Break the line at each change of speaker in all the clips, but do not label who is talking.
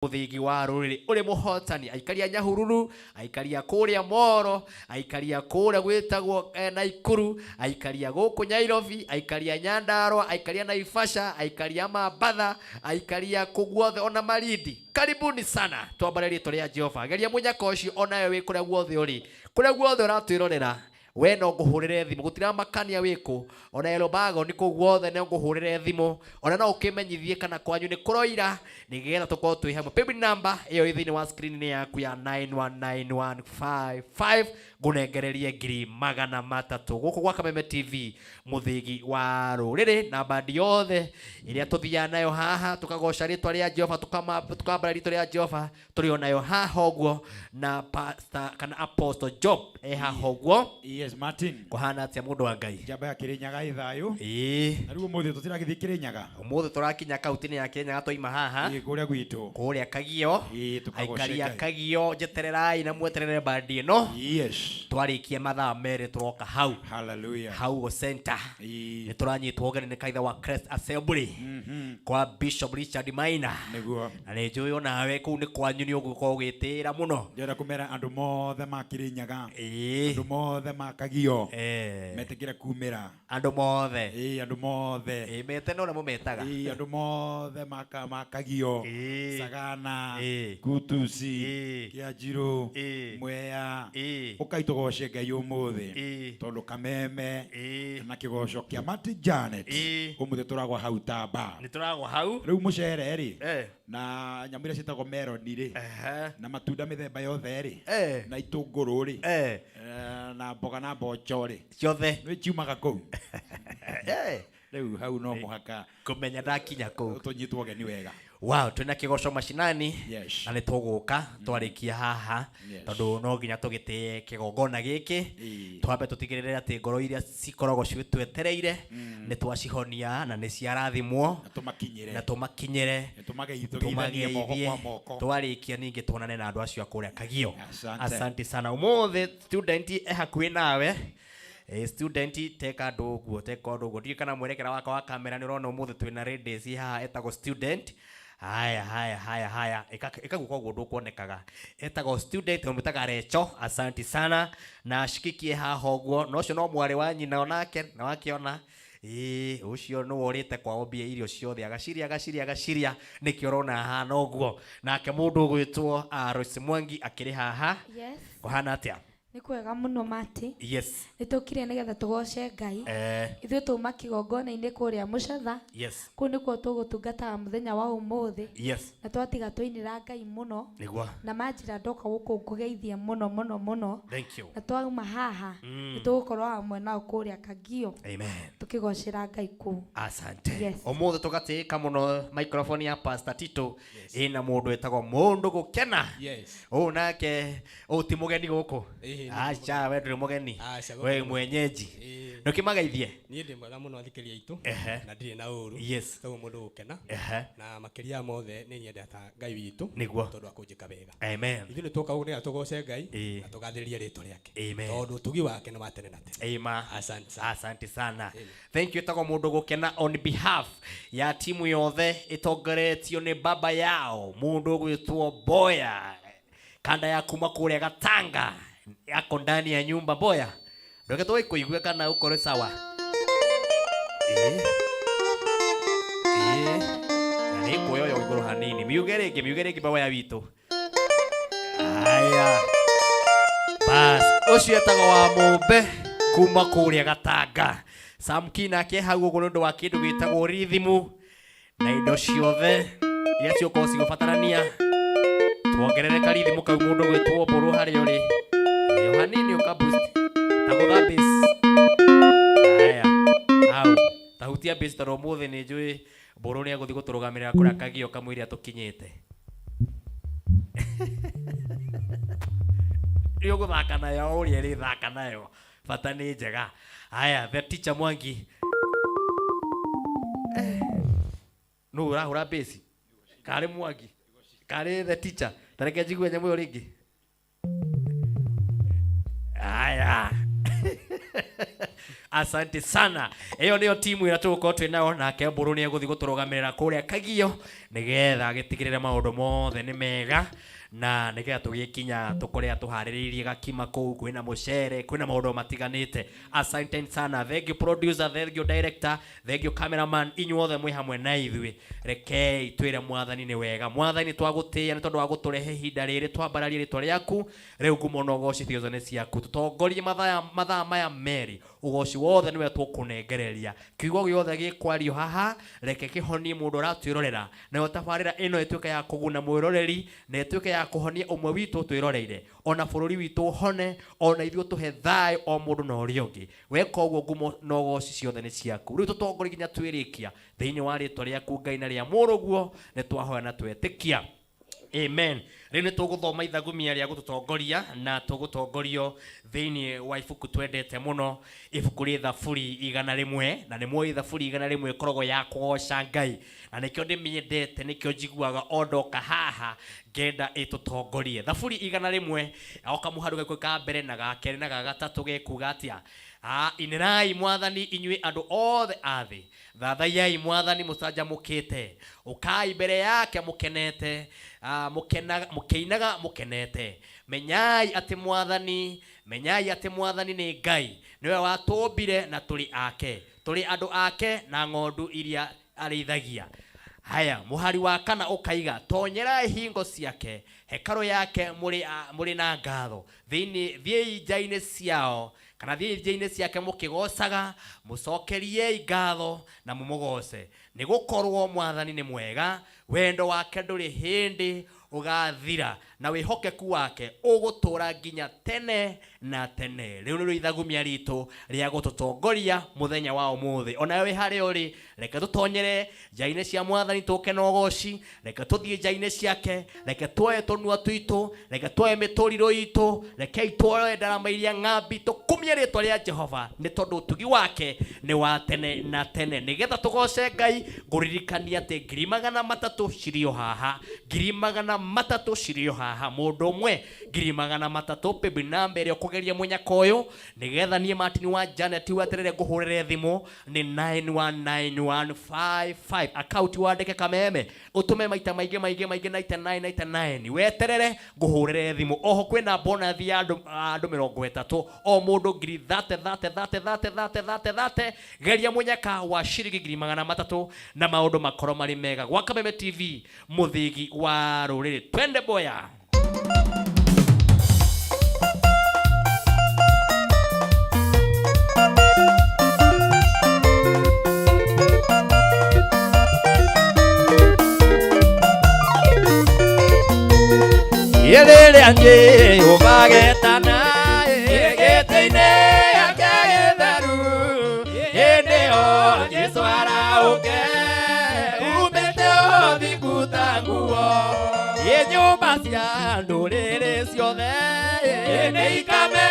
Muthigi wa ruriri uri muhotani aikaria Nyahururu, aikaria kuria Moro, aikaria kuria gwitagwo Naikuru, aikaria guku Nyairobi, aikaria Nyandarua, aikaria Naivasha, aikaria Mambatha, aikaria kuguothe ona Malindi. Karibuni sana twambarĩrie tũrĩa Jehova. Geria munyaka ũcio onawe wĩ kũrĩa guothe ũrĩ. Kũrĩa guothe ũratwĩrorera we no nguhurire thimu gutiramakania wiku ona Elobago niko guothe no nguhurire thimu ona no ukimenyithie kana kwanyu ni kuroira nigetha tukorwo twi hamwe. Paybill number iyo ithini wa screen ni yaku ya 919155 ngunengererie ngiri magana matatu guku gwa Kameme TV muthigi wa ruriri na bandi yothe iria tuthia nayo haha tukagoca ritwa ria Jehova tukambara ritwa ria Jehova turi onayo haha uguo na pastor kana apostle Job haha uguo.
Yes, Martin.
Kuhana atia mundu wa Ngai.
Jamba ya Kirinyaga ithayo. Na riu umuthi tutiragithi Kirinyaga.
Umuthi turakinya kaunti-ini ya Kirinyaga toima haha.
Kuria gwitu.
Kuria Kagio. Aikaria Kagio jetererai na mweterere bandi ino.
Yes.
Twarikia mathaa mere turoka hau.
Hallelujah.
Hau go center. Ni turanyitwo ogene ni kaitha wa Christ Assembly. Kwa Bishop Richard Maina.
Niguo.
Na ni njui ona we kuu ni kwanyu ni ugukorwo ugitira muno.
Ndira kumera andu mothe ma Kirinyaga. Andu mothe ma Kagio. Metekira kumira.
Andu mothe.
Andu mothe.
Mete no na mumetaga.
Andu mothe ma Kagio. Sagana. Kutusi. Kiajiro. Mwea. Ukaitogoce Ngai umuthi. Tondu Kameme. Na kigoco kia Mati Janet. Umuthi turagwa hau tamba.
Ni turagwa hau.
Riu mucere ri. Na nyamira citagwo meloni ri. Na matunda mithemba yothe ri. Na itunguru ri. Na mboga na mboco ri. Ciothe. Ni ciumaga kuu. Riu hau no muhaka
kumenya ndakinya kuu.
Tunyitwo geni wega.
Wow, twina kigoco macinani.
Yes.
Na nituguka twarikia haha tondu no nginya tugite kigongona giki twambe tutigirire ati ngoro iria cikoragwo citwetereire ni twacihonia na ni ciarathimwo na tumakinyire
tumageithie moko kwa moko
twarikia ningi tuonane na andu acio akuria Kagio. Asante sana. Umuthi student hakuhi nawe. Student teka nduguo ndi kana mwerekera waka wa kamera ni urona umuthi twina ladies haha etagwo student. Haya ikaguka uguo ndukuonekaga etagwo student umutaga Recho. Asante sana na shikikie haha uguo no cio no mwari wa nyina onake na wakiona ucio no worite kwa obia irio ciothe agaciria nikio urona hana uguo nake mundu gwitwo Royce Mwangi akiri haha.
Yes.
Kuhana atia?
Ni kwega muno Mati.
Yes.
Nitukire nigetha tugoce Ngai. Ithuĩ tuma kigongona-inĩ kuria Mucatha.
Yes.
Kuu nikuo tugutungata muthenya wa umuthi.
Yes.
Na twatiga twainira Ngai muno.
Niguo.
Na manjira ndoka guku ngugeithie muno.
Thank you.
Na twauma haha nitugukorwo hamwe nao kuria Kagio.
Amen.
Tukigocera Ngai kuu.
Asante.
Yes.
Umuthi tugatika muno microphone ya Pastor Tito. Ina mundu etagwo mundu gukena.
Yes.
Nake ti mugeni guku. Acha we nduri mugeni. We mwenyeji. Nukimageithie.
Ni ndi mwega muno athikiria itu na ndiri na uru.
Yes.
Tawo mundu gukena. Na makiria mothe ni nyendeta Ngai witu tondu akunjika wega.
Amen.
Ithu ni tuka uria tugoce Ngai na tugathiririe ritwa riake.
Amen.
Tondu tugi wake ni matene na tene.
Amen.
Asante
sana. Thank you tago mundu gukena on behalf ya timu yothe itongoretio ni baba yao mundu gwitwo Boya kanda ya kuma kuria Gatanga yako ndani ya nyumba Boya ndoke toi kuigwe kana ukore sawa yani koyo iguru hanini miugereke Boya witu. Aya bas ucio etago wa mumbe kuma kuria Gatanga Samkina ke hau uguo ndu wa kindu gitagwo rithimu na indo ciothe iria ciuko cigubatarania tuongerere karithimu kau mundu gwitwo Mburu hari uri hanini ukaboost tagutha base. Aya au tahutia base toro muthi ni njui Mburu ni aguthi guturugamirira kuria Kagio kamwiri atukinyite iyo guthaka nayo uri ri thaka nayo bata ni njega. Aya the teacher Mwangi no urahura base kare Mwangi kare the teacher tareke njigwe nyamu yo ringi. Aya Asante sana. Eyo niyo timu ira tuko twinao nake Mburu ni eguthi guturugamirira kuria Kagio nigetha agitigirire maundu mothe ni mega na nigetha tugikinya tukorea tuhariririe gakima kuu kwina mucere kwina maundu matiganite. Asante sana. Thank you producer, thank you director, thank you cameraman, inyuothe mwi hamwe na ithui. Rekei twire Mwathani ni wega. Mwathani twagutia ni tondu wa guturehe hinda riri twambararie ritwa riaku riu ngumono gocithio zone ciaku tutongorie mathaa maya meri ugoci wothe niwe tukunengereria kiugo giothe gikwario haha reke kihonie mundu ratwirorera na tabarira ino ituke ya kuguna mwiroreri na ituke ya kuhonia umwe witu twiroreire ona bururi witu hone ona ithuo tuhe thai o mundu na uriongi weka uguo ngumo no goci ciothe ni ciaku riu tutongorie ginya twirikia thiini wa ritwa riaku Ngai na ria muruguo ni twahoya na twetikia. Amen. Rene tuguthoma ithagumia ria gututongoria na tugutongorio thiini wa ibuku twendete muno ibuku ri Thaburi 100 na ni mwe Thaburi 100 korogo ya kugoca Ngai na nikyo ndimiendete nikyo njiguaga ondoka haha ngenda itutongorie. Thaburi 100 oka muharuga kwika mbere na gakere na gagatatu gekuga atia inirai Mwathani inyui andu othe athi thathaiyai Mwathani mucanjamukite ukai mbere yake mukenete mukeinaga mukenete menyai ati Mwathani ni Ngai niwe watumbire na tuli ake tuli andu ake na ng'ondu iria arithagia. Haya muhari wa kana ukaiga tonyerai hingo ciake hekaro yake muri na ngatho thiĩ nja-inĩ ciao kana thiĩ nja-inĩ ciake mukigocaga mucokerie ngatho na mumugoce ni gukorwo Mwathani ni mwega wendo wake nduri hindi ugathira na wihokeku wake ugutura nginya tene na tene. Riu ni ithagumia ritu ria gututongoria muthenya wa umuthi. Ona we hari uri reke tutonyere nja-inĩ cia Mwathani tuke na ugoci reke tuthie nja-inĩ ciake reke tuoye tunua twitu reke tuoye mituriro itu reke tuoye ndarama iria ng'ambi tukumie ritwa ria Jehova ni tondu utugi wake ni wa tene na tene. Nigetha tugoce Ngai nguririkania ati 300 cirio haha 300 cirio haha mundu umwe 300 pebi namba ria kugeria munyaka uyu nigetha nie Martin wa Janet waterere nguhurire thimu ni 919155 account wandike kameme utume maita maige 9999 weterere nguhurire thimu. Oho kwina bonus ya andu 30 o mundu 30 geria munyaka wa shiringi 300 na maundu makoro mari mega gwa Kameme TV muthigi wa ruriri. Twende boya. Yelele anje ubagetana egeteine akaedaru eneo jeswara oke ubeteo bikutanguo yenyumba cia ndurire ciothe neikame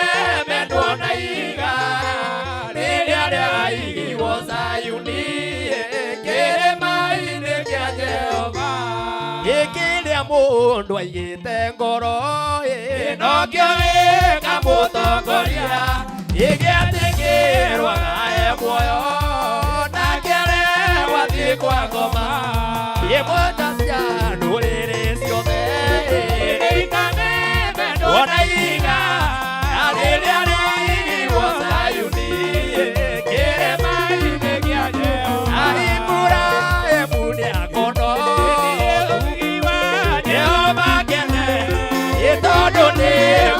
mendona iga riria riaigirwo Sayuni kirima-ini kia Jehova ikiria mundu aigite ngoro nokio gikamutongoria igiatikirwo gae muoyo nakere wathii kwa ngoma imwenda cia ndurire ciothe neikame mendona iga riria riaigirwo Sayuni kirima-ini kia Jehova aimbura ebuni akono Jehova kene itondo ni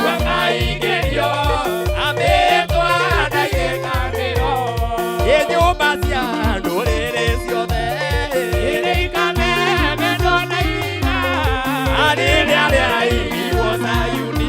wakaigerio ametwa na gikario inyumba cia ndurire ciothe neikame mendona iga riria riaigirwo Sayuni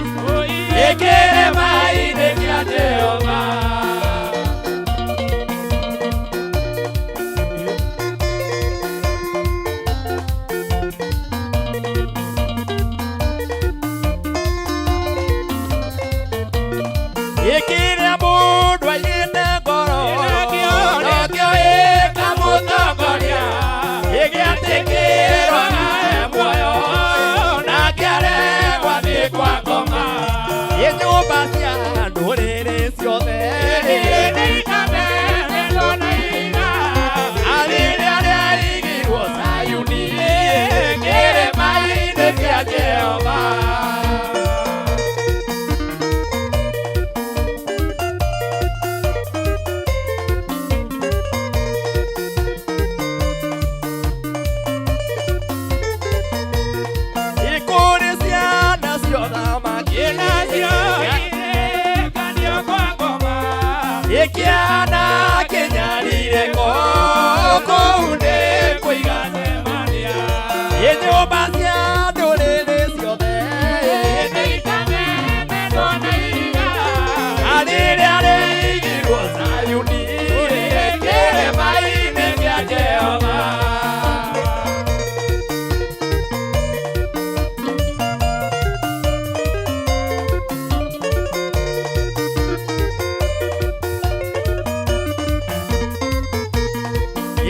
Jehova. Kiana kenyarire kounde kuigasemania yenyumba cia ndũrĩrĩ ciothe nĩikame mendwo na iga arĩrĩa rĩigirwo Zayuni kĩrĩma-inĩ kĩa Jehova.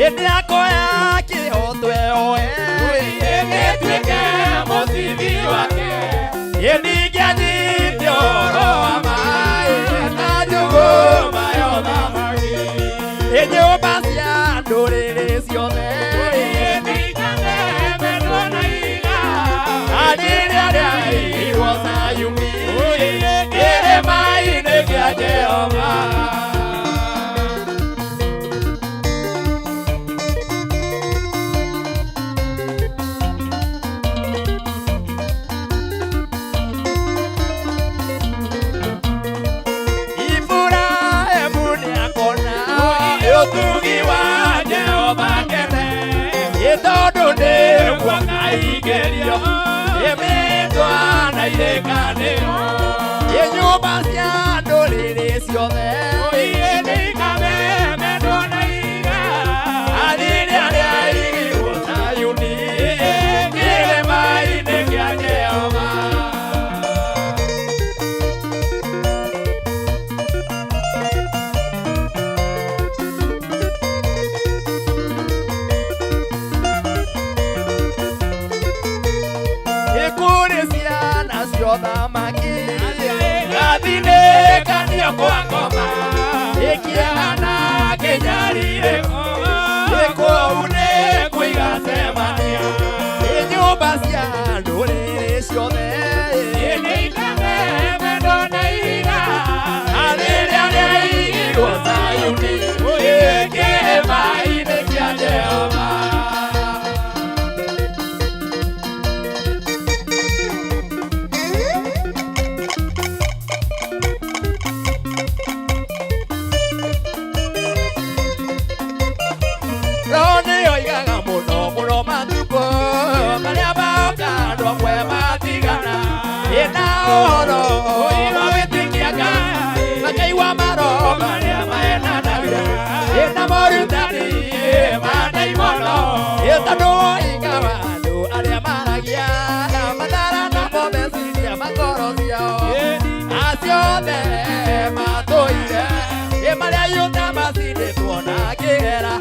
Yende akoya kihotwe oe Yegituike mũcibi wake Yendigiani tioro wa mai Na njũgũma ya ũthamaki Nyũmba cia ndũrĩrĩ ciothe nĩikame mendwo na iga arĩrĩa rĩaigirwo Zayuni kĩrĩma-inĩ kĩa Jehova. Tondũ nĩguo ngaigerio ĩmĩndwa na irekanĩro nyũmba cia ndũrĩrĩ ciothe nĩikame mendwo na iga arĩrĩa rĩaigirwo Zayuni kĩrĩma-inĩ kĩa Jehova. Thamaki gathine kanio kwa ngoma ikiana kinyarire ikoune kuigasemania nyumba cia ndũrĩrĩ ciothe nĩikame mendwo na iga arĩrĩa rĩaigirwo Zayuni kĩrĩma-inĩ kĩa Jehova. Oro iro wetikiaga makaiwa maro maria maena navira ena morutani manai mono etano igawa do aria maragia madara na pobesiria makorosia asione matoire emaria yuta masinde tuona kigera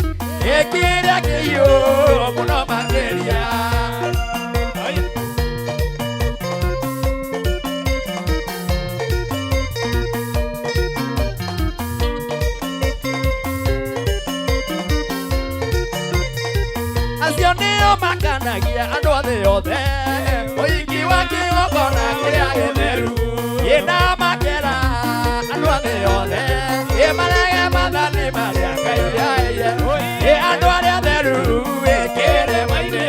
ekiria kiyo muno makeria. Makanagia andũ othe othe ũhiki wa kĩgongona kĩrĩa gĩtheru yena makera andũ othe othe marege mathani marĩa Ngai aheire andũ arĩa atheru kĩrĩma-inĩ.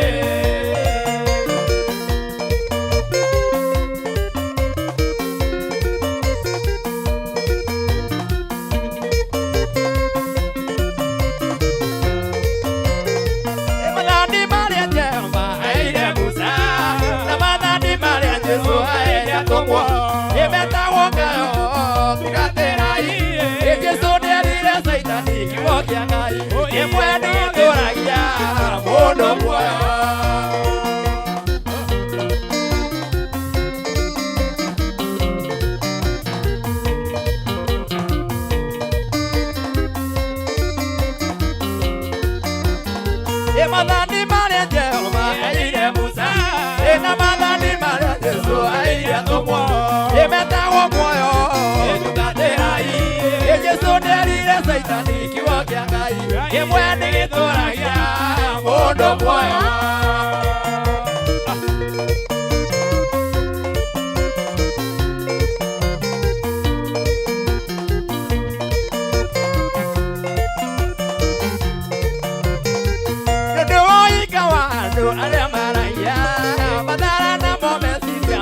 Musa, ena madani mara Yesu aiya tomo.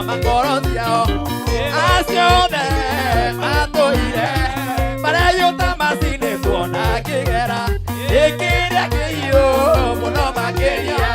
makoro ciao aciothe matũire marĩa yũta macini tuona kĩgera ĩkĩrĩa kĩhiũ mũno makĩria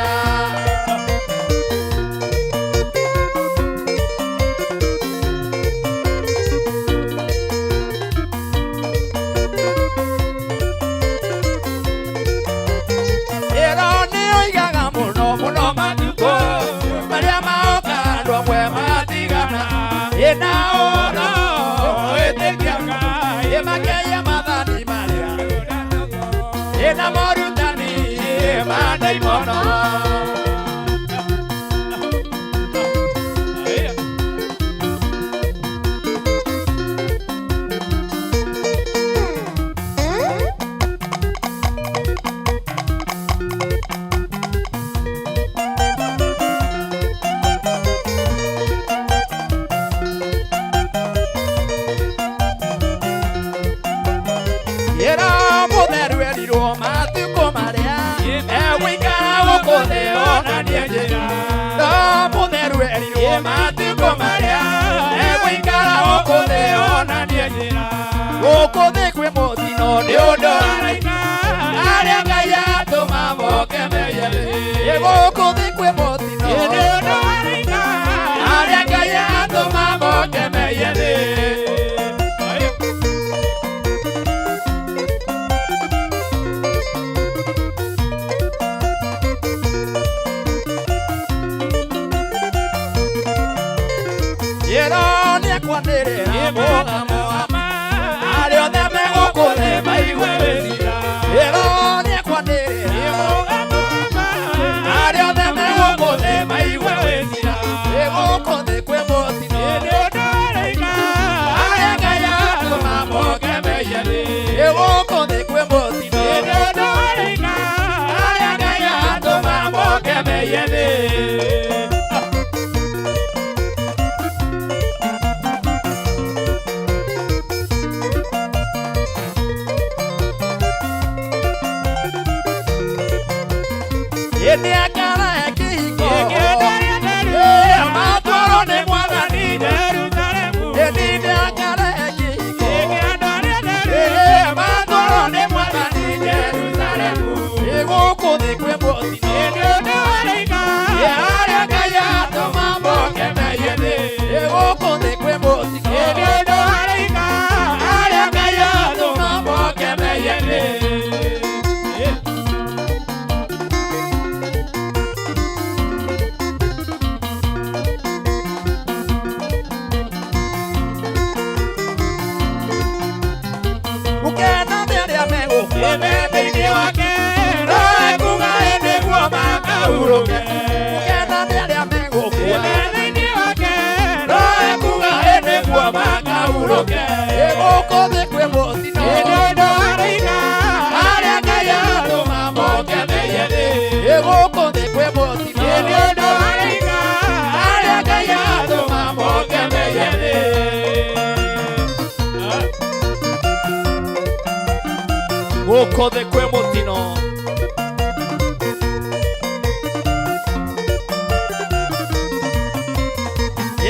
Gũkũ thĩ kwĩ mũtino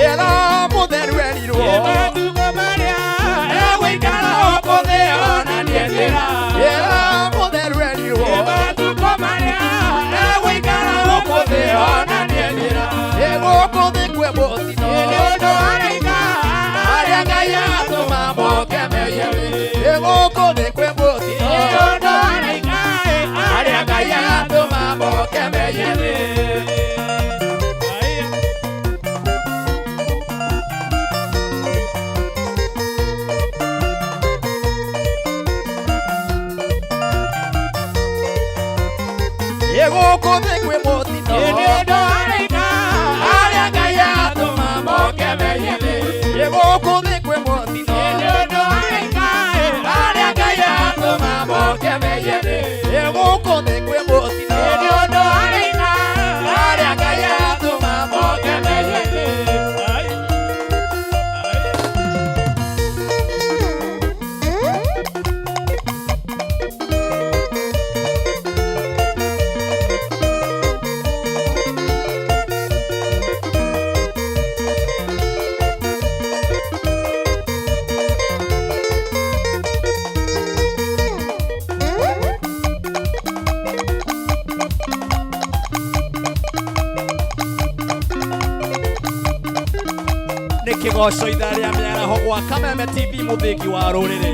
ĩra mũtheru erirwo matugo marĩa egũikara gũkũ thĩ onanie njĩra ĩra mũtheru erirwo matugo marĩa egũikara gũkũ thĩ onanie njĩra gũkũ thĩ kwĩ mũtino nĩ ũndũ araika arĩa Ngai atũma moke meyewe gũkũ thĩ kwĩ mũtino nĩ ũndũ araika arĩa Ngai atũma moke meyewe gũkũ thĩ kwĩ mũtino nĩ ũndũ araika arĩa Ngai atũma moke meyewe gũkũ thĩ kwĩ mũtino nĩ ũndũ araika arĩa Ngai atũma moke meyewe gũkũ thĩ kwĩ mũtino nĩ ũndũ araika arĩa Ngai atũma moke meyewe nĩ kĩgoco ithaa rĩa mĩaraho gwa Kameme TV mũthĩgi wa rũrĩrĩ.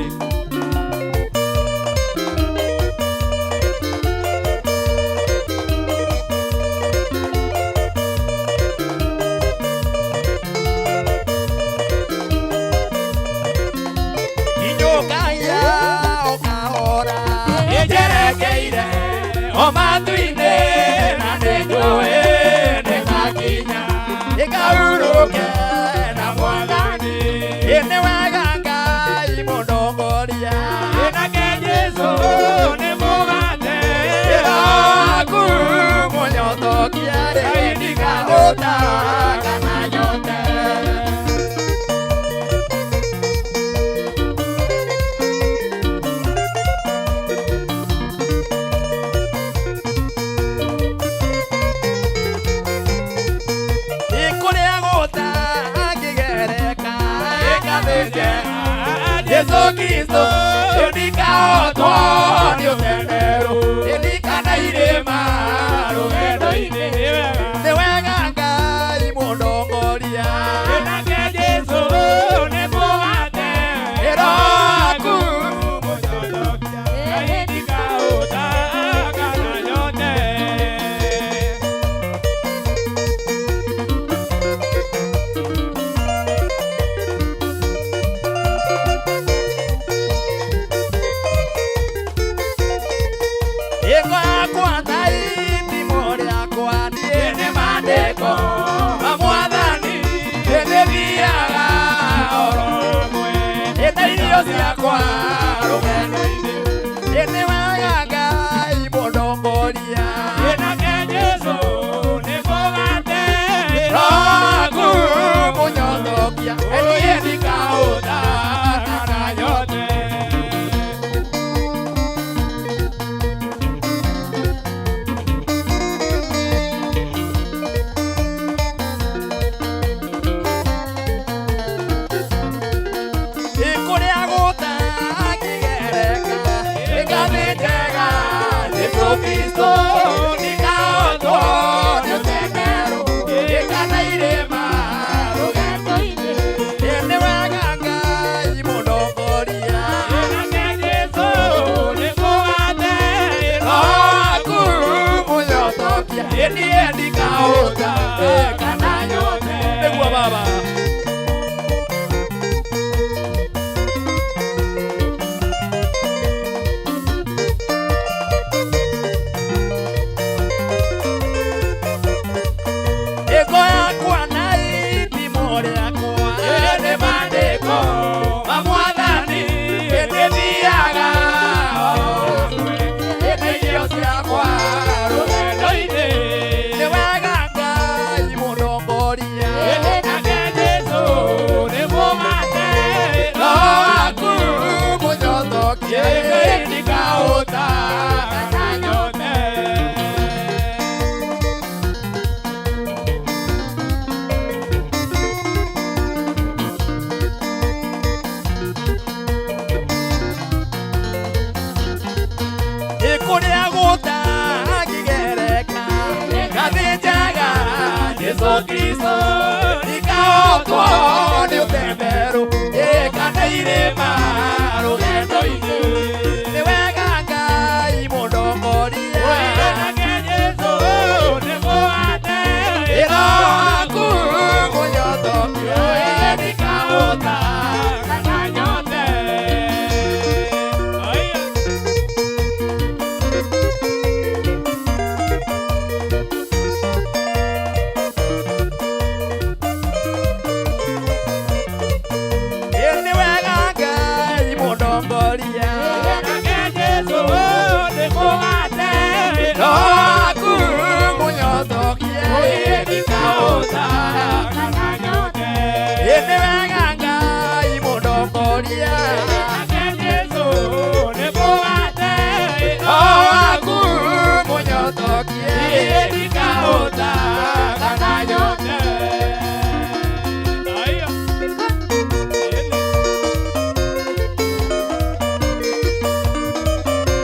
Omathuine na nĩnjũĩ nĩgakinya ĩkaurũke na Mwathani nĩ wega Ngai mũndongoria nake Jesũ nĩ mũgate waku mũnyotokia ndikahũta kana nyote. Yesu Kristo ndikaotwo nĩ ũtendero ndikana irĩma rũgendo-inĩ nĩ wega Ngai mũndongoria nake Jesũ nĩ mũgate waku mũnyotokia Ngai ndikahũta kana nyote. Ciakwa rũgendo-inĩ nĩ wega Ngai mũndongoria nake Jesũ nĩ mũgate waku mũnyotokia niĩ ndikahũta kana nyote. Kristo ndikaotwo nĩ ũtendero ndikana irĩma rũgendo-inĩ nĩ wega Ngai mũndongoria nake Jesũ nĩ mũgate waku mũnyotokia niĩ ndikahũta kana nyote. Nĩguo Baba Yesu Kristo ndikaotwo nĩ ũtendero ndikana irĩma rũgendo-inĩ nĩ wega Ngai mũndongoria nake Jesũ nĩ mũgate waku mũnyotokia ndikahũta kana nyote.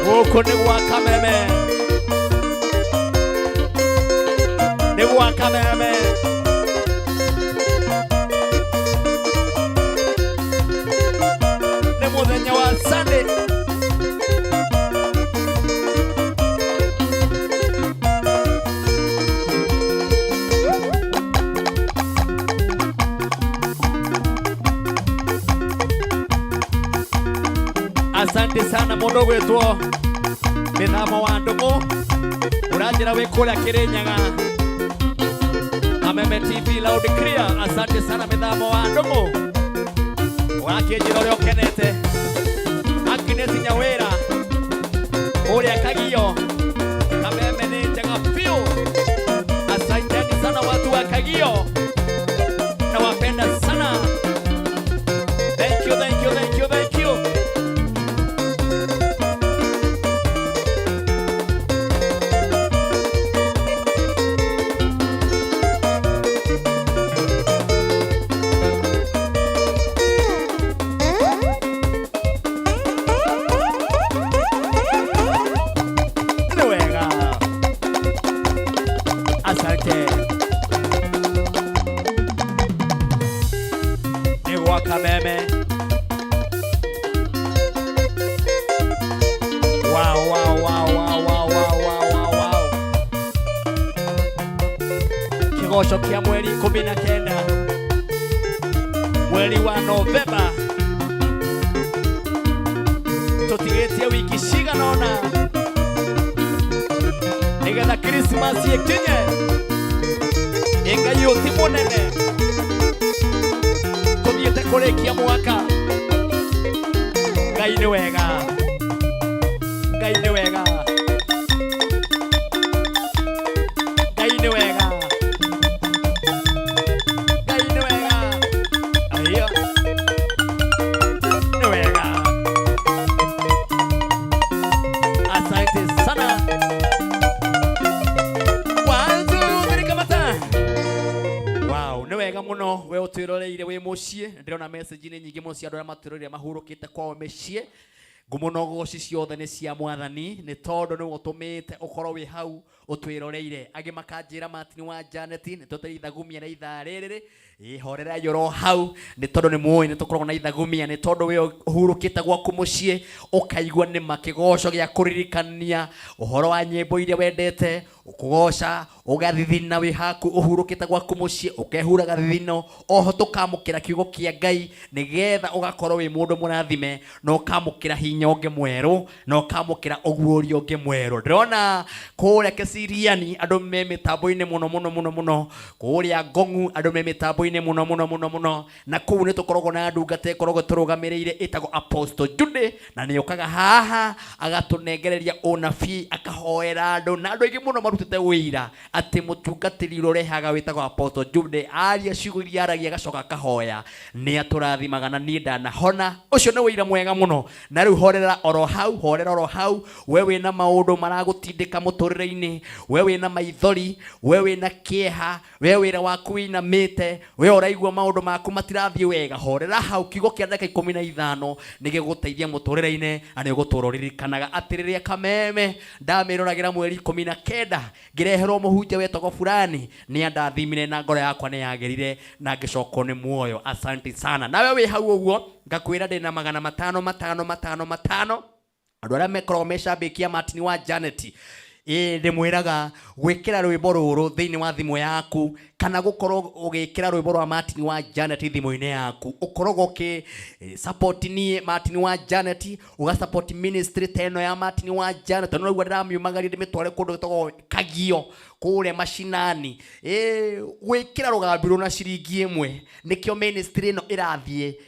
Gũkũ nĩ gwa Kameme, nĩ gwa Kameme. Asante sana mundu gwitwo Mithamo wa Ndugu uranjira wikura Kirinyaga Kameme TV loud clear. Asante sana Mithamo wa Ndugu wakinjira uria ukenete Agnes Nyawira uria Kagio Kameme ni njega piu. Asante sana watu wa Kagio na wapenda sana. Thank you, thank you, thank you, thank you. Kameme wow. Kigosho kia mweri 19 mweri wa Novemba tutigetie wiki ciganona nigetha Christmas ikinye Ngai uti munene tuthiete kurikia mwaka. Ngai ni wega, Ngai ni wega, Ngai ni wega, Ngai ni wega, aiyo ni wega. Asante sana. Wow, ni wega muno we utwiroreire we mucie. Ndirona message ni nyingi muno cia andu aria matwiroreire mahurukite kwao micii. Ngumono goci ciothe ni cia Mwathani ni tondu ni gutumite ukorwo wi hau utwiroreire. Angi makanjira Martin wa Janet ni tuteithagumia na ithaa riri ihorera yoro hau ni tondu ni muoi ni tukorwo na ithagumia ni tondu we uhurukite gwaku mucie ukaigwa ni makigoco gia kuririkania uhoro wa nyimbo iria wendete ukugoca ugathithina wi haku uhurukite gwaku mucie ukehura gathithino oho tukamukira kiugo kia Ngai nigetha ugakorwo wi mundu murathime no ukamukira hinya unge mweru no ukamukira uguuri unge mweru. Ndirona kuria Kesiriani andu me mitambo-ini muno kuria Ngongu andu me mitambo-ini muno na kuu ni tukoragwo na ndungata ikoragwo turugamiriire itago Apostle Jude na ni ukaga haha agatunengereria unabii akahoera andu na andu ingi muno marutite wira ati mutungatiri urehaga witago Apostle Jude aria ciugo iria aragia gacoka kahoya ni aturathimaga na ni ndanahona. Ucio ni wira mwega muno na riu horera oro hau we wina maundu maragutindika muturire-ini we wina maithori we wina kieha we wira waku winamite we uraigua maundu maku matirathie wega horera hau kiugo kia ndagika 15 nigiguteithia muturire-ini na niguturoririkanaga atiriria Kameme ndamiruragira mweri 19 ngireherwo muhunjia wetagwo fulani ni andathimire na ngoro yakwa ni yagerire na ngicoko ni muoyo. Asante sana nawe wi hau uguo ngakwira ndina 555 andu aria mekoragwo mecambikia Martin wa Janet ndimwiraga gwikira rwimbo ruru thiini wa thimu yaku kana gukorwo ugikira rwimbo rwa Martin wa Janet thimu-ini yaku ukorogwo ki support ni Martin wa Janet uga support ministry teno ya Martin wa Janet no rugwa ndamiumagarire mitware kundu gitogwo Kagio kuria mashinani gwikira rugambiro na ciringi imwe nikio ministry no irathie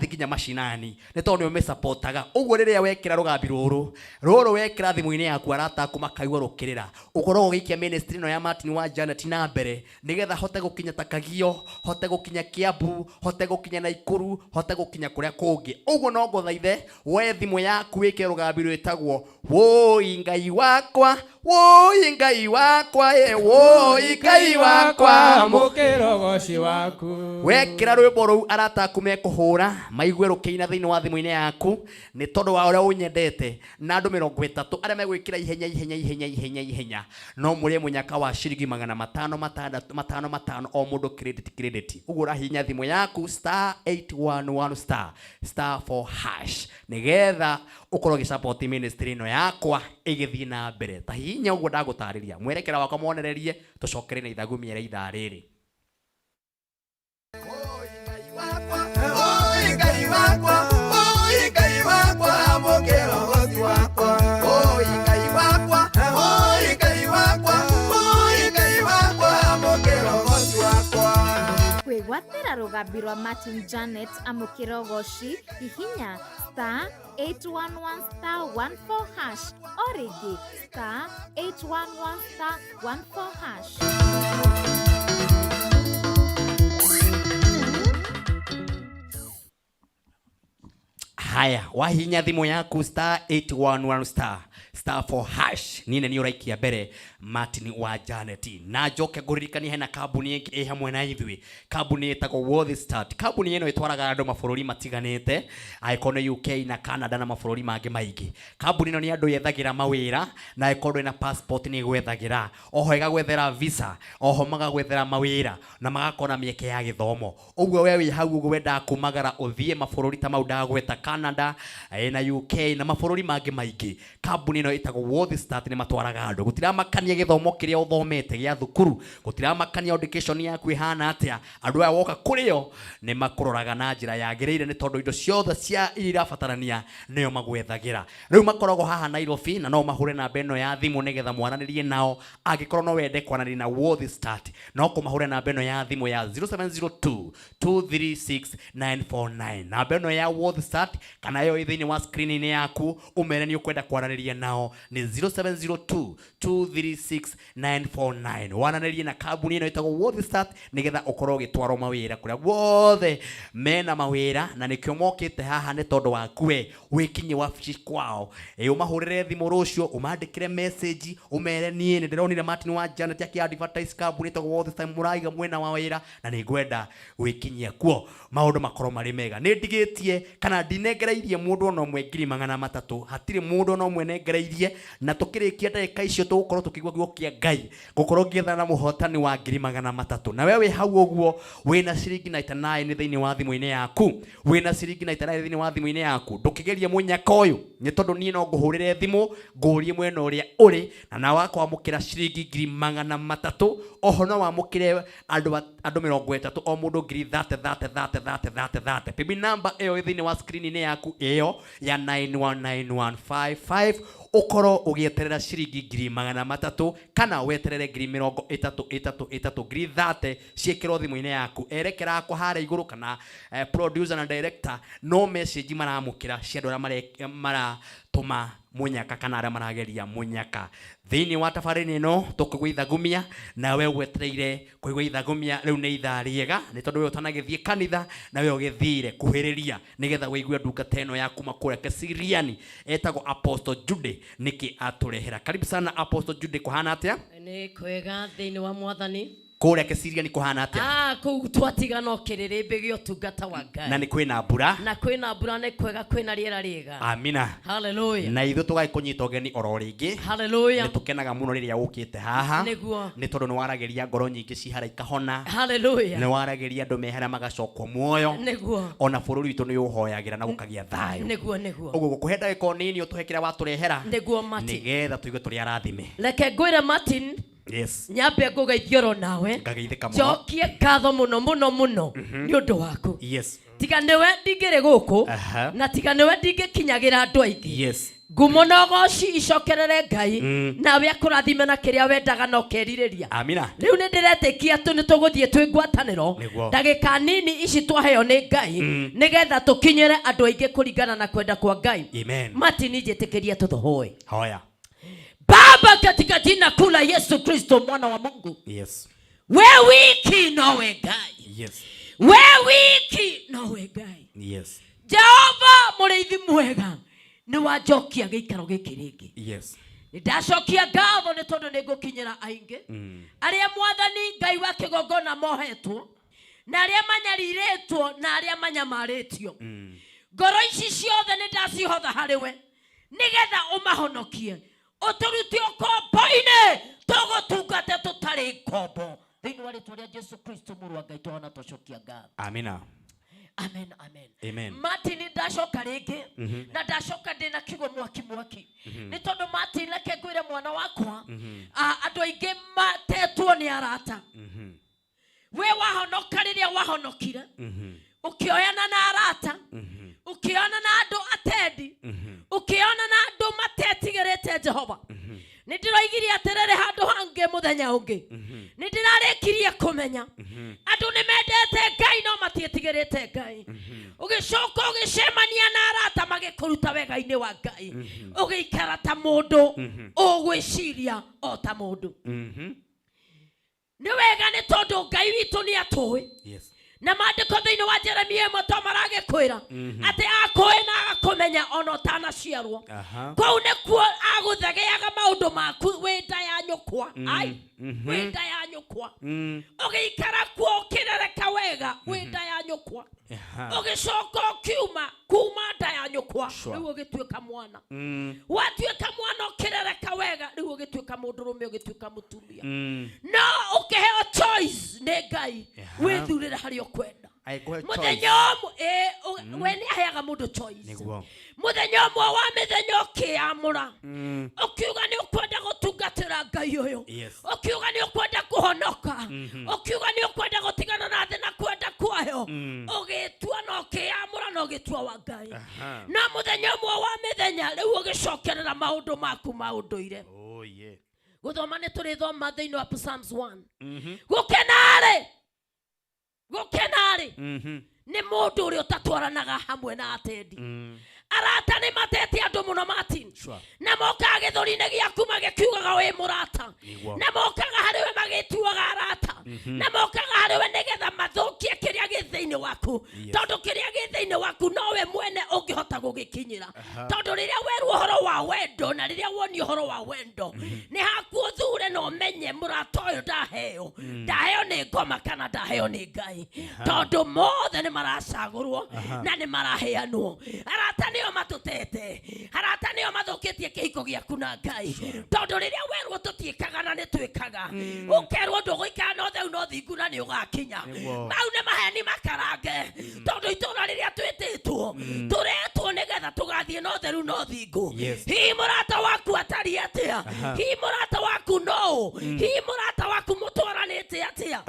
kinya mashinani ni tondu me supportaga uguo riria wekira rugambiro ruru wekira thimu-ini yaku arata kumakaigwa rukirira ukorogwo gikia ministry no ya Martin wa Janet na mbere nigetha hote gukinya ta Kagio hote gukinya Kiambu hote gukinya Naikuru hote gukinya kuria kungi uguo no nguthaithe we thimu yaku wike rugambiro itagwo woi Ngai wakwa woi Ngai wakwa woi Ngai wakwa
mukirogoci waku
wekira rwimbo ruu arata kumekuhura maigwe rukiina thiini wa thimu-ini yaku ni tondu wa uria unyendete na andu 30 aria megwikira ihenya no murie munyaka wa ciringi 500 o mundu credit uguo rahinya thimu yaku *811 *4# nigetha ukorwo gi support ministry no yakwa igithii na mbere ta hinya uguo ndagutariria mwerekera wakwa monererie tucokere na ithagumia ithaa riri.
Ngai wakwa
kwĩgwatĩra rũgambi rwa Martin Janet Amukirogoshi hihinya star 811 star 14 hash o rĩngĩ star 811 star 14 hash.
Haya, wahinya thimu yaku star 811 star 4 hash nine ni uraikia mbere Martin wa Janet na njoke nguririkania hena kambuni ĩ hamwe na ithui. Kambuni ĩtagwo Worth Start. Kambuni ĩno ĩtwaraga andũ mabũrũri matiganĩte aikone UK na Canada na mabũrũri mangĩ maingĩ. Kambuni ĩno nĩ andũ yethagĩra mawĩra na ĩkorwo na passport nĩ gwethagĩra, oho ĩgagwethera visa, oho magagwethera mawĩra na magakona mĩeke ya gĩthomo. Ũguo we wĩ hau ũguo wenda kumagara ũthiĩ mabũrũri ta mau ndagweta Canada na UK na mabũrũri mangĩ maingĩ. Kambuni ĩno ĩtagwo Worth Start nĩ matwaraga andũ. Gũtiramakania gĩthomo kĩrĩa ũthomete gĩa thukuru, gũtiramakania education yaku ĩhana atĩa. Andũ aya woka kũrĩo nĩ makũroraga na njĩra yagĩrĩire nĩ tondũ indo ciothe cia irabatarania nĩo magwethagĩra. Rĩu makoragwo haha Nairobi na no mahure namba ĩno ya thimũ nĩgetha mwaranĩrie nao. Angĩkorwo no wende kwaranĩria na Worth Start no kũmahure namba ĩno ya thimũ ya 0702 236 949. Namba ĩno ya Worth Start kana yo thĩinĩ wa screen yaku umere nĩ ũkwenda kwaranĩria nao ni 0702 236 949. Wananĩrie na kambuni ĩno ĩtagwo Worth Start nĩgetha ũkorwo ũgĩtwarwo mawĩra kũrĩa guothe mena mawĩra na nĩkĩo mokĩte haha nĩ tondũ waku we wĩkinye wabici kwao. Ũmahũrĩre thimũ rũciũ, ũmandĩkĩre message, ũmere niĩ nĩ ndĩronire Martin wa Janet akĩ-advertise kambuni ĩtagwo Worth Start mũraiga mwena wa wĩra na nĩ ngwenda wĩkinyia kuo maũndũ makorwo marĩ mega. Nĩ ndigĩtie kana ndinengereirie mũndũ ona ũmwe 300. Hatirĩ mũndũ ona ũmwe nengereirie na tũkĩrĩkia ndagĩka icio tũgũkorwo tũkĩigua guo kĩa Ngai gũkorwo ngĩethana na mũhotani wa 300. Na wewe hau ũguo wĩna ciringi 99 thĩinĩ wa thimũ-inĩ yaku, wĩna ciringi 99 thĩinĩ wa thimũ-inĩ yaku, ndũkĩgerie mũnyaka ũyũ nĩ tondũ niĩ no ngũhũrĩre thimũ ngũrie mwena ũrĩa ũrĩ na wakwamũkĩra ciringi 300. Oho no wamũkĩre andũ 30 o mũndũ 30. Pibi namba ĩyo thĩinĩ wa screen-inĩ yaku ĩyo ya 919155 ukoro ugieterera ciringi 300 kana weterere 30 ciekero thimu-inĩ yaku erekera kwa hara iguru kana producer na director no message maramukira ciandũ arĩa maratũma munyaka kana arĩa marageria munyaka thĩinĩ wa tabarĩra ĩno tũkũgwa ithagumia na we wetereire kũigwa ithagumia rĩu nĩ ithaa rĩega nĩ tondũ we ũtanagĩthiĩ kanitha na we ũgĩthire kuhĩrĩria nĩgetha wĩigue ndungata ĩno ya kuma kũrĩa Kesiriani etagwo Apostle Jude nĩkĩ atũrehera. Karibu sana Apostle Jude, kuhana atĩa?
Nĩ kwega thĩinĩ wa Mwathani.
Kũrĩa Kesiriani kuhana atĩa?
Kũu twatigana ũkĩrĩrĩmbĩ gĩa ũtungata wa Ngai.
Na nĩ kwĩna mbura?
Na kwĩna mbura, nĩ kwega, kwĩna rĩera rĩega.
Amina.
Hallelujah.
Na ithuĩ tũgagĩkũnyita ũgeni oro rĩngĩ.
Hallelujah.
Nĩ tũkenaga mũno rĩrĩa ũkĩte haha.
Nĩguo.
Nĩ tondũ nĩ waragĩria ngoro nyingĩ cihara ikahona.
Hallelujah.
Nĩ waragĩria andũ mehera magacokwo muoyo.
Nĩguo.
Ona bũrũri witũ nĩ ũhoyagĩra na gũkagĩa thayũ.
Nĩguo.
Ũguo gũkũhe ndagĩka nini ũtũhe kĩrĩa watũrehera.
Nĩguo Martin.
Nĩgetha tũigue tũrĩ arathime.
Reke ngwĩre Martin.
Yes.
Nyambe ngũgeithio ro nawe.
Ngageithĩka mũno.
Jokie ngatho mũno nĩ ũndũ waku.
Yes.
Tiga nĩwe ndingĩrĩ gũkũ na tiga nĩwe ndingĩkinyagĩra andũ aingĩ.
Yes.
Ngumo na ũgooci icokerere Ngai nawe akũrathime na kĩrĩa wendaga na ũkerirĩria.
Amina.
Rĩu nĩ ndĩretĩkia atĩ nĩ tũgũthiĩ twĩ ngwatanĩro ndagĩka nini ici twaheo nĩ Ngai nĩgetha tũkinyĩre andũ aingĩ kũringana na kwenda kwa Ngai.
Amen.
Martin, njĩtĩkĩria tũtũhoe.
Hoya.
Baba, katika jina kuu la Yesu Kristo mwana wa Mungu.
Yes.
We wiki nowe Ngai.
Yes.
We wiki nowe Ngai.
Yes.
Jehova mũrĩithi mwega nĩ wajokia gĩikaro gĩkĩ rĩngĩ.
Yes.
Ndacokia ngatho nĩ tondũ nĩ ngũkinyĩra aingĩ arĩa Mwathani Ngai wa kĩgongona mohetwo na arĩa manyarirĩtwo na arĩa manyamarĩtio. Ngoro ici ciothe nĩ ndacihotha harĩ we nĩgetha ũmahonokie ũtũrute ũkombo-inĩ tũgũtungate tũtarĩ ngombo thĩinĩ wa rĩĩtwa rĩa Jesu Kristo mũrũ wa Ngai twana tũcokia ngatho.
Amina.
Amen.
Amen.
Martin, ndacoka rĩngĩ na ndacoka ndĩna kigo mwaki nĩ tondũ Martin, reke ngwĩre mwana wakwa andũ aingĩ matetwo nĩ arata. We wahonoka rĩrĩa wahonokire ũkĩoyana na arata ũkĩona na andũ atendi ũkĩona na andũ matetigĩrĩte Jehova. Nĩ ndĩroigire atĩrĩrĩ handũ hangĩ mũthenya ũngĩ nĩ ndĩrarĩkirie kũmenya andũ nĩ mendete ũgĩcoka ũgĩcemania na arata magĩkũruta wega-inĩ wa Ngai ũgĩikara ta mũndũ ũgwĩciria o ta mũndũ. Nĩ wega nĩ tondũ Ngai witũ nĩ atũĩ. Na maandĩko thĩinĩ wa Jeremia 1 maragĩkwĩra atĩ akũĩ na agakũmenya ona ũtanaciarwo. Kũu nĩkuo agũthegeaga maũndũ maku wĩ nda ya nyũkwa. Wĩ nda ya nyũkwa. Ũgĩikara kuo ũkĩrereka wega wĩ nda ya nyũkwa. Ũgĩcoka ũkiuma kuma nda ya nyũkwa rĩu ũgĩtuĩka mwana. Watuĩka mwana ũkĩrereka wega rĩu ũgĩtuĩka mũndũrũme ũgĩtuĩka mũtumia. No ũkĩheo choice nĩ Ngai wĩthurĩre harĩa ũkwenda. Mũthenya ũmwe we nĩ aheaga mũndũ choice. Mũthenya ũmwe wa mĩthenya ũkĩamũra ũkiuga nĩ ũkwenda gũtungatĩra Ngai ũyũ. Ũkiuga nĩ ũkwenda kũhonoka. Ũkiuga nĩ ũkwenda gũtigana na thĩ na kwenda kwayo. Ũgĩtua na ũkĩamũra na ũgĩtua wa Ngai. Na mũthenya ũmwe wa mĩthenya rĩu ũgĩcokerera maũndũ maku ma ũndũire. Gũthoma nĩ tũrĩthoma thĩinĩ wa Psalms 1. Gũkenarĩ nĩ mũndũ ũrĩa ũtatwaranaga hamwe na atendi. Arata nĩ matete andũ mũno Martin. Na mokaga gĩthũri-inĩ gĩaku magĩkiugaga wĩ mũrata. Na mokaga harĩwe magĩtuaga arata. Na mokaga harĩwe nĩgetha mathũkie kĩrĩa gĩ thĩinĩ waku. Tondũ kĩrĩa gĩ thĩinĩ waku nowe mwene ũngĩhota gũgĩkinyĩra. Tondũ rĩrĩa werwo ũhoro wa wendo na rĩrĩa wonio ũhoro wa wendo nĩ haku ũthure na ũmenye mũrata ũyũ ndaheo. Ndaheo nĩ ngoma kana ndaheo nĩ Ngai. Tondũ mothe nĩ maracagũrwo na nĩ maraheanwo. Arata nĩo matũtete. Arata nĩo mathũkĩtie kĩhiko gĩaku na Ngai. Tondũ rĩrĩa werwo tũtiĩkaga na nĩ twĩkaga. Ũkerwo ndũgũikara no theu no thingu na nĩ ũgakinya. Mau nĩ maheni makarange. Tondũ itũũra rĩrĩa twĩtĩtwo tũretwo nĩgetha tũgathiĩ no theru no thingu. Hihi mũrata waku atariĩ atĩa? Hihi mũrata waku no? Hihi mũrata waku mũtwaranĩte atĩa?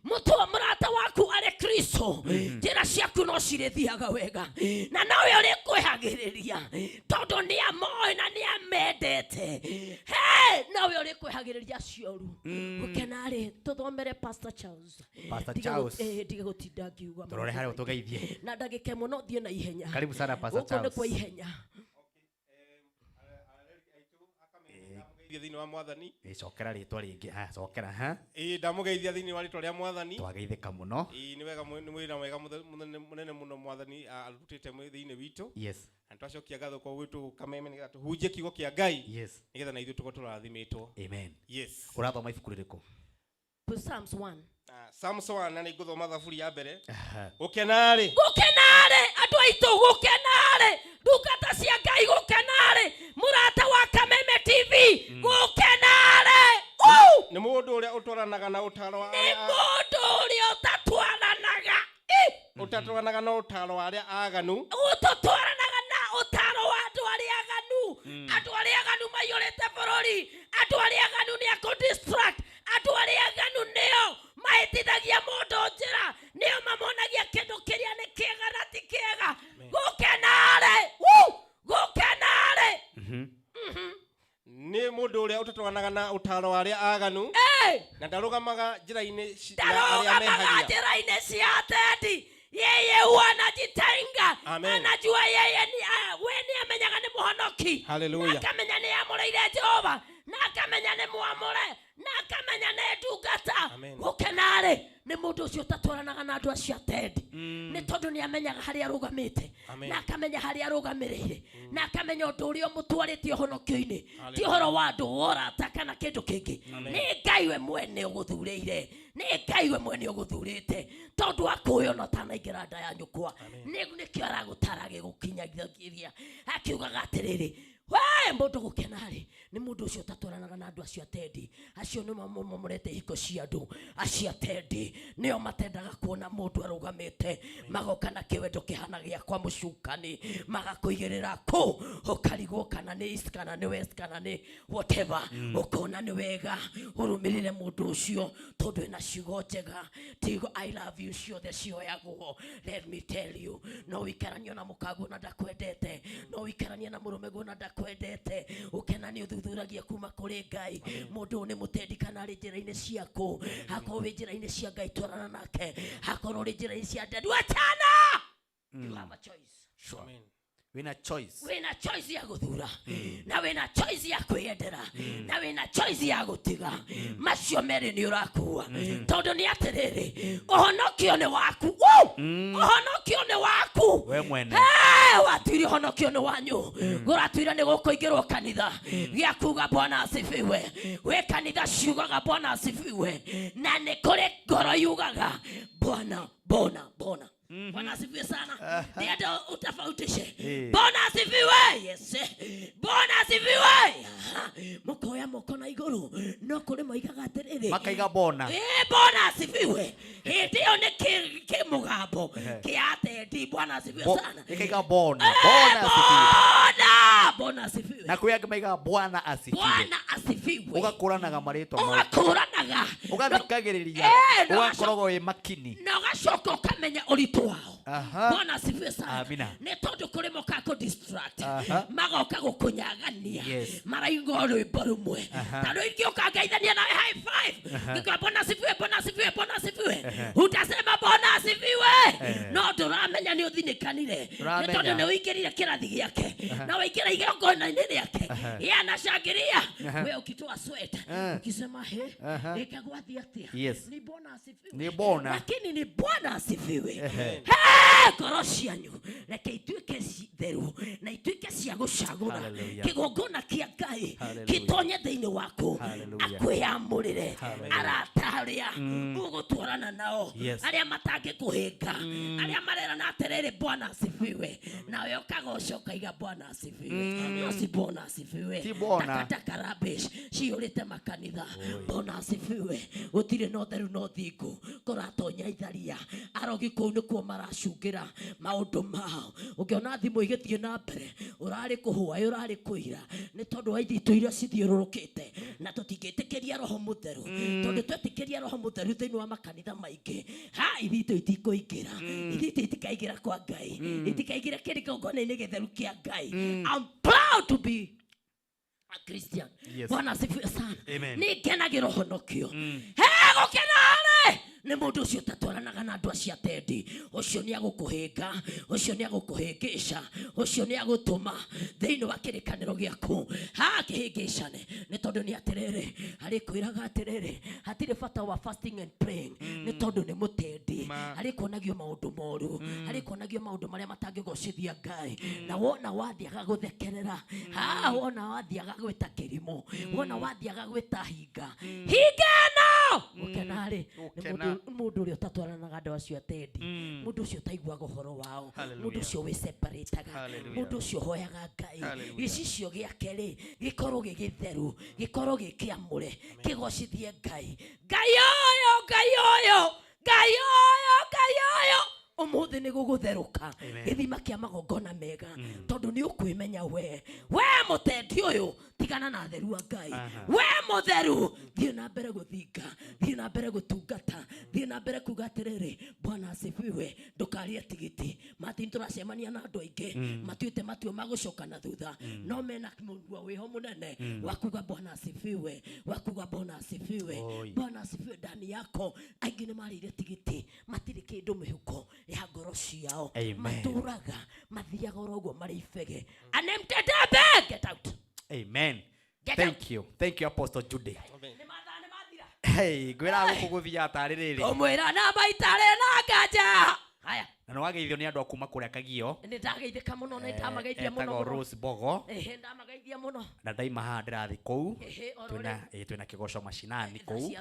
Mũrata waku arĩ Kristo. Njĩra ciaku no cirĩthiaga wega. Na nawe ũrĩkwĩhagĩrĩria tondũ nĩ amoĩ na nĩ amendete. Nawe ũrĩkwĩhagĩrĩria cioru. Gũkenarĩ tũthomere Pastor Charles. Ndige gũtinda ngiuga.
Tũrore harĩa ũtũgeithie.
Na ndagĩka ĩmwe no thiĩ na ihenya.
Karibu sana Pastor Charles.
Ũkũ nĩ kwa ihenya.
Thĩinĩ wa Mwathani
icokera rĩtwa rĩngĩ cokera
ndamugeithia thĩinĩ wa rĩtwa rĩa Mwathani
twageithĩka mũno
nĩ wega nĩ mwĩra mwega mũnene mũno Mwathani arutĩte thĩinĩ witũ na twacokia ngatho kwa gwitũ kameme nĩgetha tũhunjie kiugo kĩa Ngai nĩgetha na ithuĩ tũkorwo tũrathimĩtwo.
Amen. Ũrathoma ibuku rĩrĩkũ?
Psalms 1.
Psalms 1 na nĩngũthoma thaburi ya mbere. Gũkenarĩ
andũ aitũ gũkenarĩ ndungata cia Ngai gũkenarĩ mũrata wa Kameme TV gũkenarĩ.
Nĩ mũndũ ũrĩa ũtwaranaga na ũtaaro wa ũtatwaranaga na ũtaaro wa arĩa aganu.
Ũtatwaranaga na ũtaaro wa andũ arĩa aganu. Andũ arĩa aganu maiyũrĩte bũrũri. Andũ arĩa aganu nĩ akũ-distract. Andũ arĩa aganu nĩo mahĩtithagia mũndũ njĩra. Nĩo mamonagia kĩndũ kĩrĩa nĩ kĩega na ti kĩega. Gũkenarĩ. Gũkenarĩ.
Nĩ mũndũ ũrĩa ũtatwaranaga na ũtaaro wa arĩa aganu. Na ndarũgamaga njĩra-inĩ
cia atendi. Yeye huwa anajitenga. Anajua yeye ni amenyaga ni mũhonoki.
Hallelujah.
Na akamenya ni amũrĩire Jehova. Na akamenya ni mwamũre. Na akamenya ni ndungata. Gũkenarĩ nĩ mũndũ ũcio ũtatwaranaga na andũ acio atendi. Nĩ tondũ nĩ amenyaga harĩa arũgamĩte. Na akamenya harĩa arũgamĩrĩire. Na akamenya ũndũ ũrĩa ũmũtwarĩte ũhonokio-inĩ. Ti ũhoro wa andũ worata kana kĩndũ kĩngĩ. Nĩ Ngai we mwene ũgũthurĩire. Nĩ Ngai we mwene ũgũthurĩte. Tondũ akũĩ ona ũtanaingĩra nda ya nyũkwa. Nĩkĩo aragũtara agĩgũkinyagĩria. Akiugaga atĩrĩrĩ, mũndũ gũkenarĩ nĩ mũndũ ũcio ũtatwaranaga na andũ acio atendi. Acio nĩ mamomorete ihiko cia andũ. Acio atendi nĩo matendaga kuona mũndũ arũgamĩte. Magoka na kĩwendo kĩhana gĩa kwa mũcukani. Magakũigĩrĩra kũ. Ũkarigwo kana nĩ east kana nĩ west kana nĩ whatever. Ũkona nĩ wega ũrũmĩrĩre mũndũ ũcio tondũ ena ciugo njega. Tigo I love you ciothe cioyagwo. Let me tell you. No wĩkaranie na mũkaguo na ndakwendete. No wĩkaranie na mũrũme na ndakwendete. Ũkenani ũthuthuragia kuma kũrĩ Ngai. Mũndũ nĩ mũtendi kana arĩ njĩra-inĩ ciaku. Hakorwo wĩ njĩra-inĩ cia Ngai twarana nake. Hakorwo ũrĩ njĩra-inĩ cia ndendi wachana. You have a choice.
Sure. Amen. Wina choice.
Wina choice ya guthura. Na wina choice ya kwendera. Na wina choice ya gutiga. Macio meri ni urakua. Tondu ni atiriri. Uhonokio ni waku. Uhonokio ni waku.
We mwene.
Watiri honokio ni wanyu. Guratwira ni gukuingirwo kanitha. Gia kuga Bwana asifiwe. We kanitha ciugaga Bwana asifiwe. Na ni kuri ngoro yugaga Bwana. Bwana asifiwe sana. Ndio utafautishe. Bwana asifiwe. Yes. Bwana asifiwe. Mukoya mukona iguru. No kuri moigaga atiriri.
Makaiga Bwana.
Bwana asifiwe. Ndio ni kimugambo. Kiate di Bwana asifiwe sana.
Ikaiga Bwana. Bwana asifiwe.
Bwana asifiwe.
Na kuyaga maiga Bwana asifiwe.
Bwana asifiwe.
Ugakuranaga marito mo.
Ugakuranaga.
Ugathikagiriria. Ugakorogwo wi makini.
Na ugacoka ukamenya uritu wao. Bwana asifiwe sana.
Amina.
Ni tondu kuri mukako distract. Magoka gukunyagania. Maraingo rwimbo rumwe. Tando ingi ukangeithania nawe high five. Ngika Bwana asifiwe, Bwana asifiwe, Bwana asifiwe. Utasema Bwana asifiwe. No turamenya ni uthinikanire. Ni tondu ni uingirire kirathi giake. Na uingira igongona-ini riake. Yeye anashangiria. Wewe ukitoa sweat. Ukisema ikagwathi atia. Ni Bwana asifiwe.
Ni Bwana.
Lakini ni Bwana asifiwe. Ngoro cianyu reke ituike theru na ituike cia gucagura kigongona kia Ngai gitonye thiini waku akwiyamurire arataria ugutwarana nao aria matangi kuhinga aria marera na atiriri Bwana asifiwe nawe ukagocoka iga Bwana asifiwe no si Bwana asifiwe takataka rubbish ciurite makanitha Bwana asifiwe utire no theru no thingu kuratonya itharia arogi kuu ni kuo maracungira maundu mao ukiona thimu igithie na mbere urari kuhua urari kuira ni tondu wa ithitu iria cithiururukite na tutingitikiria roho mutheru tondu twetikiria roho mutheru thiini wa makanitha maingi ithitu itikuingira ithitu itikaigira kwa Ngai itikaigira kirikongona-ini githeru kia Ngai. I'm proud to be a Christian. Bwana asifiwe sana. Ni kenagira honokio gukenare ni mundu ucio tatwaranaga na andu acia tendi ucio ni agukuhinga ucio ni agukuhingisha ucio ni agutuma thiini wa kirikaniro giaku kihingicane ni tondu ni atiriri ari kwiraga atiriri hatire bata wa fasting and praying ni tondu ni mutendi ari kuonagio maundu moru ari kuonagio maundu maria matangigocithia Ngai na wona wathiaga guthekerera wona wathiaga gwita kirimo wona wathiaga gwita hinga hingano ukenari mundu uri utatwaranaga andu acio atendi mundu ucio taiguaga uhoro wao mundu ucio we separataga mundu ucio hoyaga Ngai gicicio giake ri gikorwo gigitheru gikorwo gikiamure kigocithie Ngai Ngai oyo umuthi ni gugutheruka githima kia magongona mega tondu ni ukwimenya we mutendi uyu tigana na theru wa Ngai we mutheru thie na mbere guthinga thie na mbere gutungata thie na mbere kuga atiriri Bwana asifiwe ndukarie tigiti matini turacemania na andu aingi matuite matuo magucoka na thutha no mena mungu wiho munene wakuga Bwana asifiwe wakuga Bwana asifiwe Bwana asifiwe ndani yako aingi ni marire tigiti matiri kindu mihuko ya ngoro ciao maturaga mathiaga oroguo mari ibege and empty get out.
Amen. Thank you Apostle Judy. Hey gwira gukuguthia atariri
omwira na maitare na nganja haya
na no wageithio ni andu akuma kuria Kagio
ni ndageithika muno na ndamageithia muno
Rose Bogo
ndamageithia muno
na daima ha ndirathi kou twina kigoco mashinani kou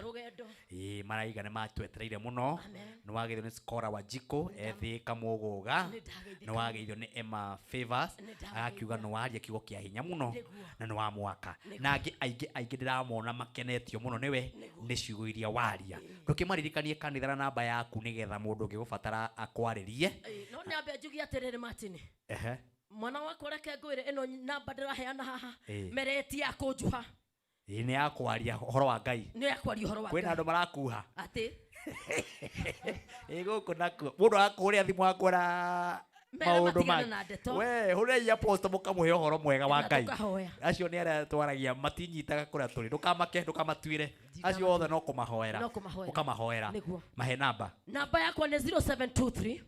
maraiga ni matwetereire muno no wageithio ni Skora wa Jiko ethi kamuguga no wageithio ni Emma Favors akiuga no waria kigo kia hinya muno na no wa mwaka na aingi ndiramona makenetio muno niwe ni ciugo iria waria ndukimaririkanie kanitha na namba yaku nigetha mundu ngigubatara akwaririe
no nyambe njugi atiriri Martin mwana wakwa reke ngwire ino namba ndiraheana haha mereti akunjuha
ni yakwaria horo wa Ngai
ni yakwaria horo wa Ngai
kwina andu marakuha
ati
guku naku mundu akuria thimu akwara maundu we hurei Apostle mukamuhe horo mwega wa Ngai acio ni ara twaragia matinyitaga kuria turi ndukamatuire acio othe no kumahoera ukamahoera mahe namba
yakwa ni 0723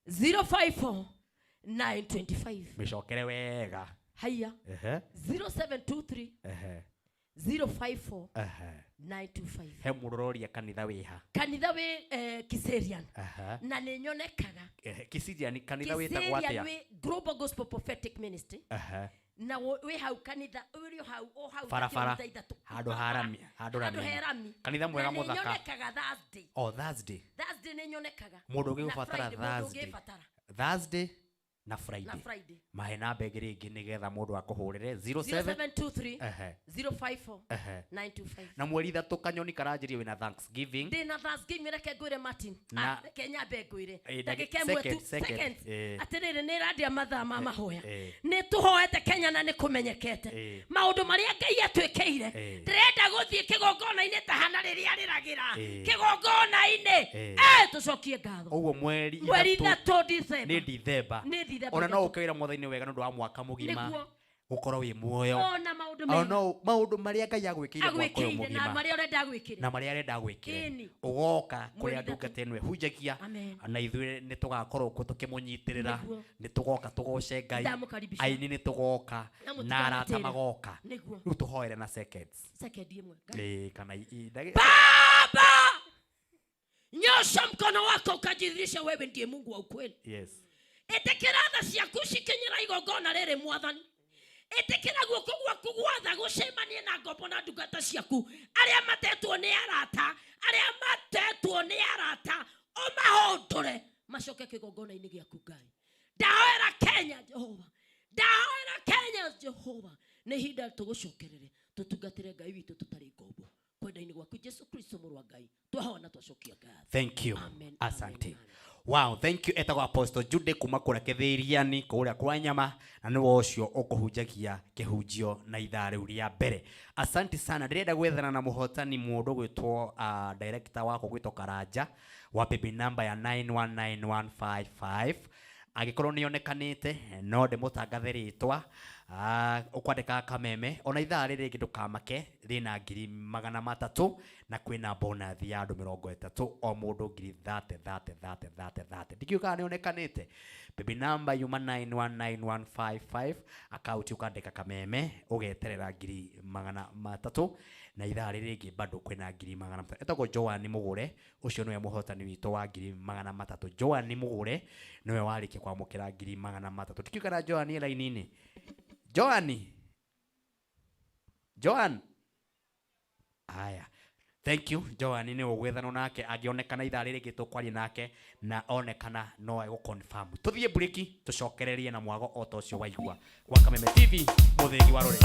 054 925.
Mishokere wega.
Haya. 0723 054 925.
He murororia kanitha wiha.
Kanitha we Kiserian. Na ninyonekaga.
Kiserian kanitha wetagwo atia?
Kiserian we Global Gospel Prophetic Ministry. Na we hau kanitha uri hau
farafara hado harami kanitha mwega muthaka
ninyonekaga Thursday.
Thursday
ninyonekaga
mundu ugibatara Thursday na Friday mahena begere ingi nigetha mundu akuhurire
0723 054 925
na mweri 3 kanyoni karanjirie wina Thanksgiving
ndina Thanksgiving reke ngwire Martin Kenya begwire ndagika imwe tu seconds atirire ni radia mathaa ma mahoya ni tuhoete Kenya na ni kumenyekete maundu maria Ngai atwikeire ndirenda guthie kigongona-ini tahana riria riragira kigongona-ini tucokie ngatho
uguo mweri
3
ni December ona no ukawira mothaini wega ndu wa mwaka mugima gukorwo wi muoyo
ona
maundu maria Ngai agwikire mwaka uyu mugima
na maria
arenda gwikire ugoka kuria ndungata ino hunjagia na ithuĩ ni tugakorwo ku tukimunyitirira ni tugoka tugoce Ngai aini ni tugoka na arata magoka riu tuhoere na second imwe kana
Baba nyosha mkono wako ukajidhihirisha wewe ndiye Mungu wa ukweli.
Yes.
Etekera tha ciaku cikinyira igongona riri mwathani. Etekera guoko gwaku gwatha gucemanie na ngombo na ndungata ciaku aria matetwo ni arata umahondore macoke kigongona-ini giaku Ngai. Ndahoera Kenya Jehova ni hinda tugucokerere tutungatire Ngai witu tutari ngombo kwenda-ini gwaku Jesu Kristo mũrũ wa Ngai twahona twacokia ngatho.
Thank you. Asante. Wow, thank you etagwo Apostle Jude kuma kura Kithiriani kuria kwa nyama na niwe ucio ukuhunjagia kihunjio na ithaa riu ria mbere. Asante sana. Ndirenda gwethana na muhotani mundu gwitwo director wako gwitwo Karanja wa baby number ya 919155 agikorwo nionekanite no ndimutangathe ritwa ukwandika kameme ona ithaa riri ndukamake rina 300 na kwina bonus ya andu 30 o mundu 30 ndikiuka nionekanite baby number yuma 919155 account ukandika kameme ugeterera 300 na ithaa riri ringi bado kwina 300 etagwo Joan Mugure ucio niwe muhotani witũ wa 300 Joan Mugure niwe warike kwamukira 300 ndikiuka na Joan line-ini Joan aya thank you Joan ni ugwethana nake agionekana ithaa riri gitũkwaria nake na onekana no ego confirm tuthie break tucokererie na mwago oto cio waigua kwa Kameme TV muthegi wa rore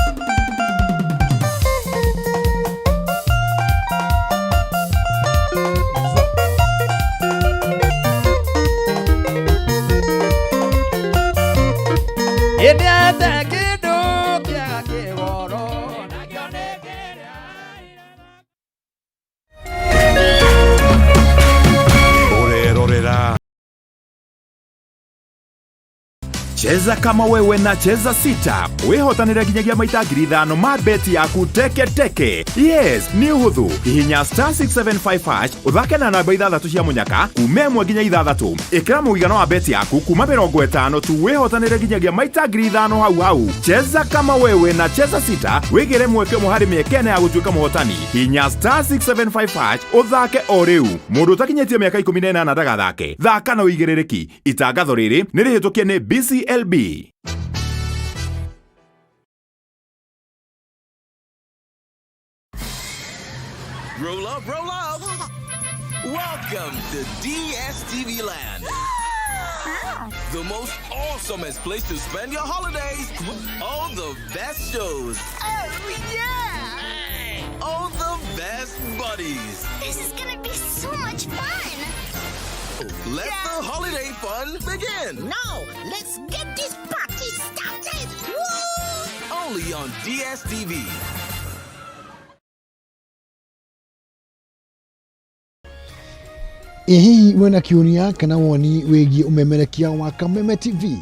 Cheza kama wewe na cheza sita. Wihotanire nginyagia maita 5,000 ma beti yaku teke. Yes, ni uhuthu. Hihinya *675# uthake na namba 6 cia munyaka kuma 1 nginya 6. Ikira muigano wa beti yaku kuma 50 tu wihotanire nginyagia maita 5,000 hau. Cheza kama wewe na cheza sita. Wigire mweke muhari miekene ya gutuika muhotani. Hihinya *675# uthake o riu. Mundu utakinyetie miaka 18 ndagathake. Thaka na uigirereki. Itangatho riri ni rihitukie ni BCLB.
Roll up. Welcome to DSTV Land. The most awesomest place to spend your holidays. All the best shows.
Oh, yeah!
All the best buddies.
This is gonna be so much fun.
Let the holiday fun begin.
Now, let's get this party started. Woo!
Only on DSTV.
Hihi wena kiuria kana woni wigi umemerekia wa Kameme TV?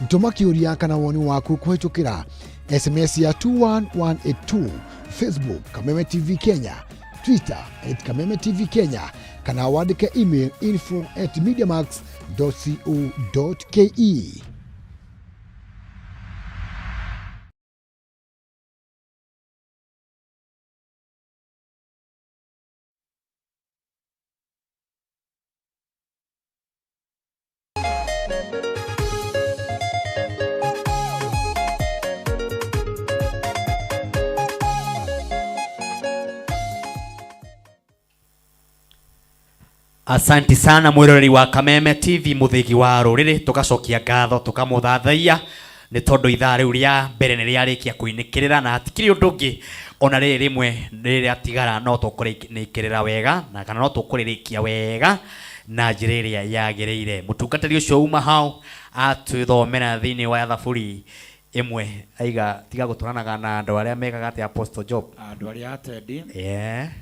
Ntuma kiuria kana woni waku kuhitukira SMS ya 21182, Facebook Kameme TV Kenya, Twitter @Kameme TV Kenya, kana wandike email info@mediamax www.ecc.co.ke.
Asanti sana mwiroreri wa Kameme TV muthigi wa ruriri, tugacokia ngatho tukamuthathaia ni tondu ithaa riu ria mbere ni riarikia kuinikirira na hatikiri undu ungi ona riri rimwe riri atigara no tukurinikirira wega na kana no tukuririkia wega na njira iria yagireire. Mutungatiri ucio uma hau atwithomera thiini wa thaburi imwe aiga tiga guturanaga na andu aria mekaga ati Apostle Job,
andu aria atendi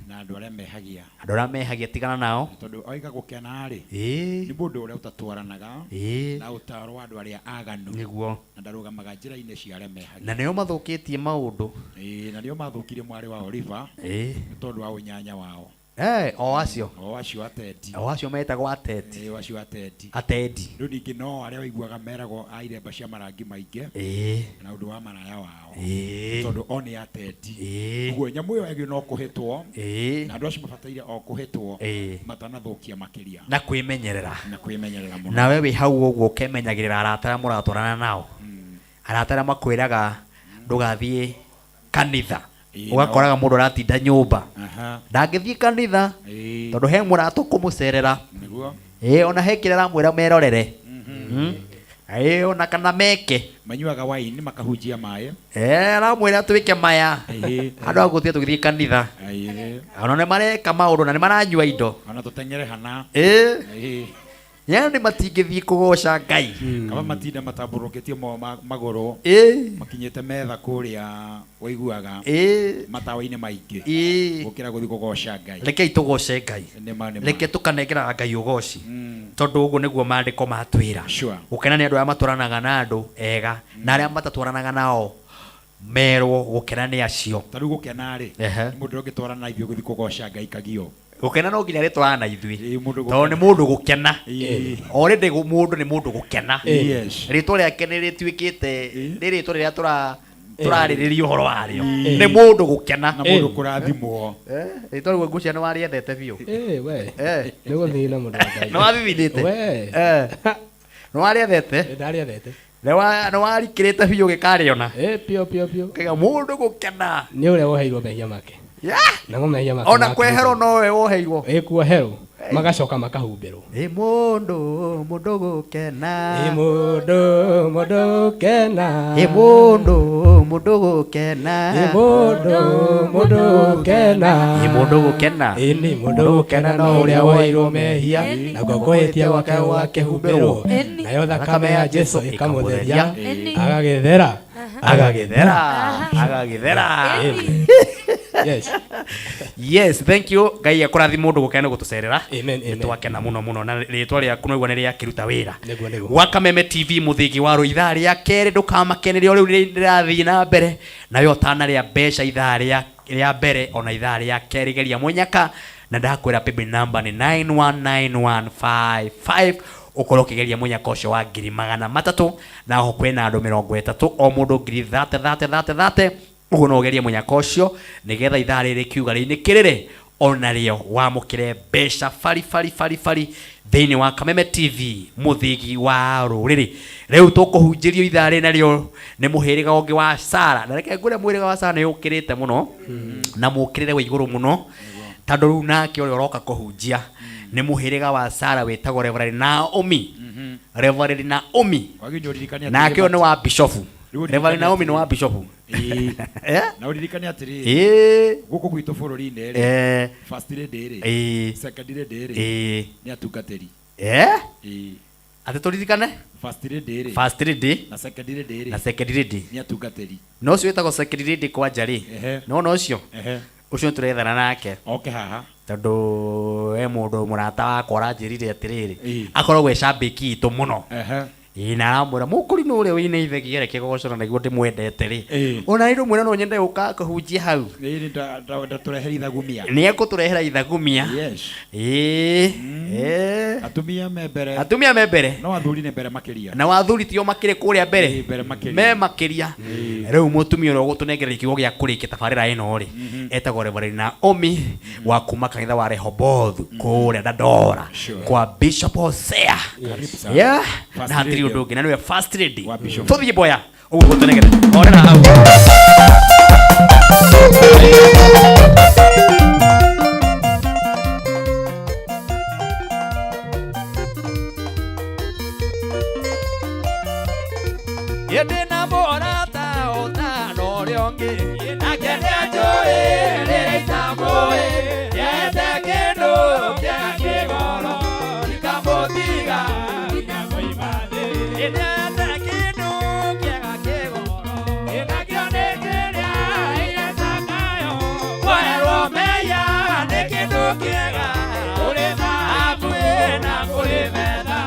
na andu aria mehagia
tigana nao
tondu aiga gukena ri ni mundu uria utatwaranaga na utaro andu aria aganu
niguo
na ndarugamaga njira-ini cia aria mehagia
na nio mathukitie maundu
na nio mathukirie mwari wa Oliver tondu wa unyanya wao.
O acio
atendi.
O acio metagwo atendi.
Acio atendi.
Atendi.
Riu ningi no aria waiguaga meragwo airemba cia marangi maingi. Na undu wa maraya wao. Tondu oni atendi. Uguo nyamu iyo yagio no kuhitwo. Na andu acio mabataire o kuhitwo. Matanathukia makiria.
Na kwimenyerera.
muno.
Na wewe hau uguo kemenyagirira aratara muratwarana nao. Aratara makwiraga ndugathie kanitha. Ugakoraga mundu aratinda nyumba ndangithie kanitha tondu he muratu kumucerera ona he kirera mwira merorere ona kana meke
manyuaga waini makahunjia maĩ
aramwira twike maya andu aguthie tugithie kanitha ona ne mareka maundu na ne maranyua indo
ona tutengere hana
yani matingithie kugoca Ngai
kama matinda matamburukitie maguru makinyete metha kuria waiguaga matawa-ini maingi gukira guthie kugoca Ngai.
Reke tugoce Ngai, reke tukanengera Ngai ugoci tondu uguo niguo maandiko matwira gukena ni andu aria matwaranaga na andu ega na aria matatwaranaga nao merwo gukena ni acio.
Tariu gukena ri mundu ungitwarana na ithio guthie kugoca Ngai kagio
gukena no nginya ritwarana na ithui tondu ni mundu gukena already mundu ni mundu gukena ritwa riake ni rituikite ni ritwa riria turaririria uhoro wario ni mundu gukena
na mundu kurathimwo
ritwa riu ngucia ni wariethete biu
we ni guthina mundu
no wathithite
we
no wariethete
ndariethete
ni warikirite biu gikariona
pio
kiga mundu gukena
ni uria woheirwo mehia make nango mehia make
ona kwehero no we woheirwo
kuoherwo magacoka makahumbirwo
mundu gukena
mundu gukena
mundu gukena
mundu gukena
mundu gukena
ni mundu gukena no uria woheirwo mehia na gukuhitia gwake wakehumbirwo nayo thakame ya Jesu ikamutheria agagithera.
Yes, thank you. Ngai akurathi mundu gukena gutucerera. Twakena muno na ritwa riaku no igwa ni ria kiruta wira. Wa Kameme TV muthigi wa ruitha ria keri ndukamakeneria riu rirathi na mbere nayo tana ria mbeca ithaa ria mbere ona ithaa ria keri geria munyaka na ndakwira paybill number ni 919155 ukorwo kigeria munyaka ucio wa 300 na ho kwena andu 30 o mundu 30 uguo no geria munyaka ucio nigetha ithaa riri kiuga riinikirire ona rio wamukire mbeca fari thiini wa Kameme TV muthigi wa ruriri. Riu tukuhunjirio ithaa ri nario ni muhiriga ungi wa Sara na reke ngure muhiriga wa Sara ni ukirite muno na mukirire wa iguru muno tondu riu nake uri uroka kuhunjia ni muhiriga wa Sara wetagwo Reverend Naomi. Reverend Naomi nake ni wa Bishop Reverend Naomi ni wa Bishop
na uririkane atiri guku gwitu bururi-ini ri first lady ri second lady ri ni atungatiri
ati turirikane
first lady
na second lady
ni atungatiri
no cio wetagwo second lady kwa njari no ucio turethana nake
haha
tondu mundu murata wakwa aranjirire atiriri akoragwo e shambiki itu muno ina mura mukuri no ule wine ithe kigere kigocora na igute mwendete ri ona indo mwena no nyende uka kahunjia hau
ni ndaturehera ithagumia
ni ekuturehera ithagumia atumia membere
no athuri ne mbere makiria
na wathuri tio makire kuria mbere me makiria riu mutumia ro gutunengerera kigo gia kurikia tabarira ino ri etagwo Reverend Naomi wa kuma kanitha wa Rehoboth kuria Dandora kwa Bishop Hosea na hatiri undu ngina niwe first lady tuthie boya uguo gutunengerera ora na hau
Yende na bora ta ota no riongi na kenya joe le tamoe yende kendo kya kigoro ikamotiga inamoimade yende kendo kya kigoro inakione ina sakayo kwa meya ne kendo kya ule abu na kule meda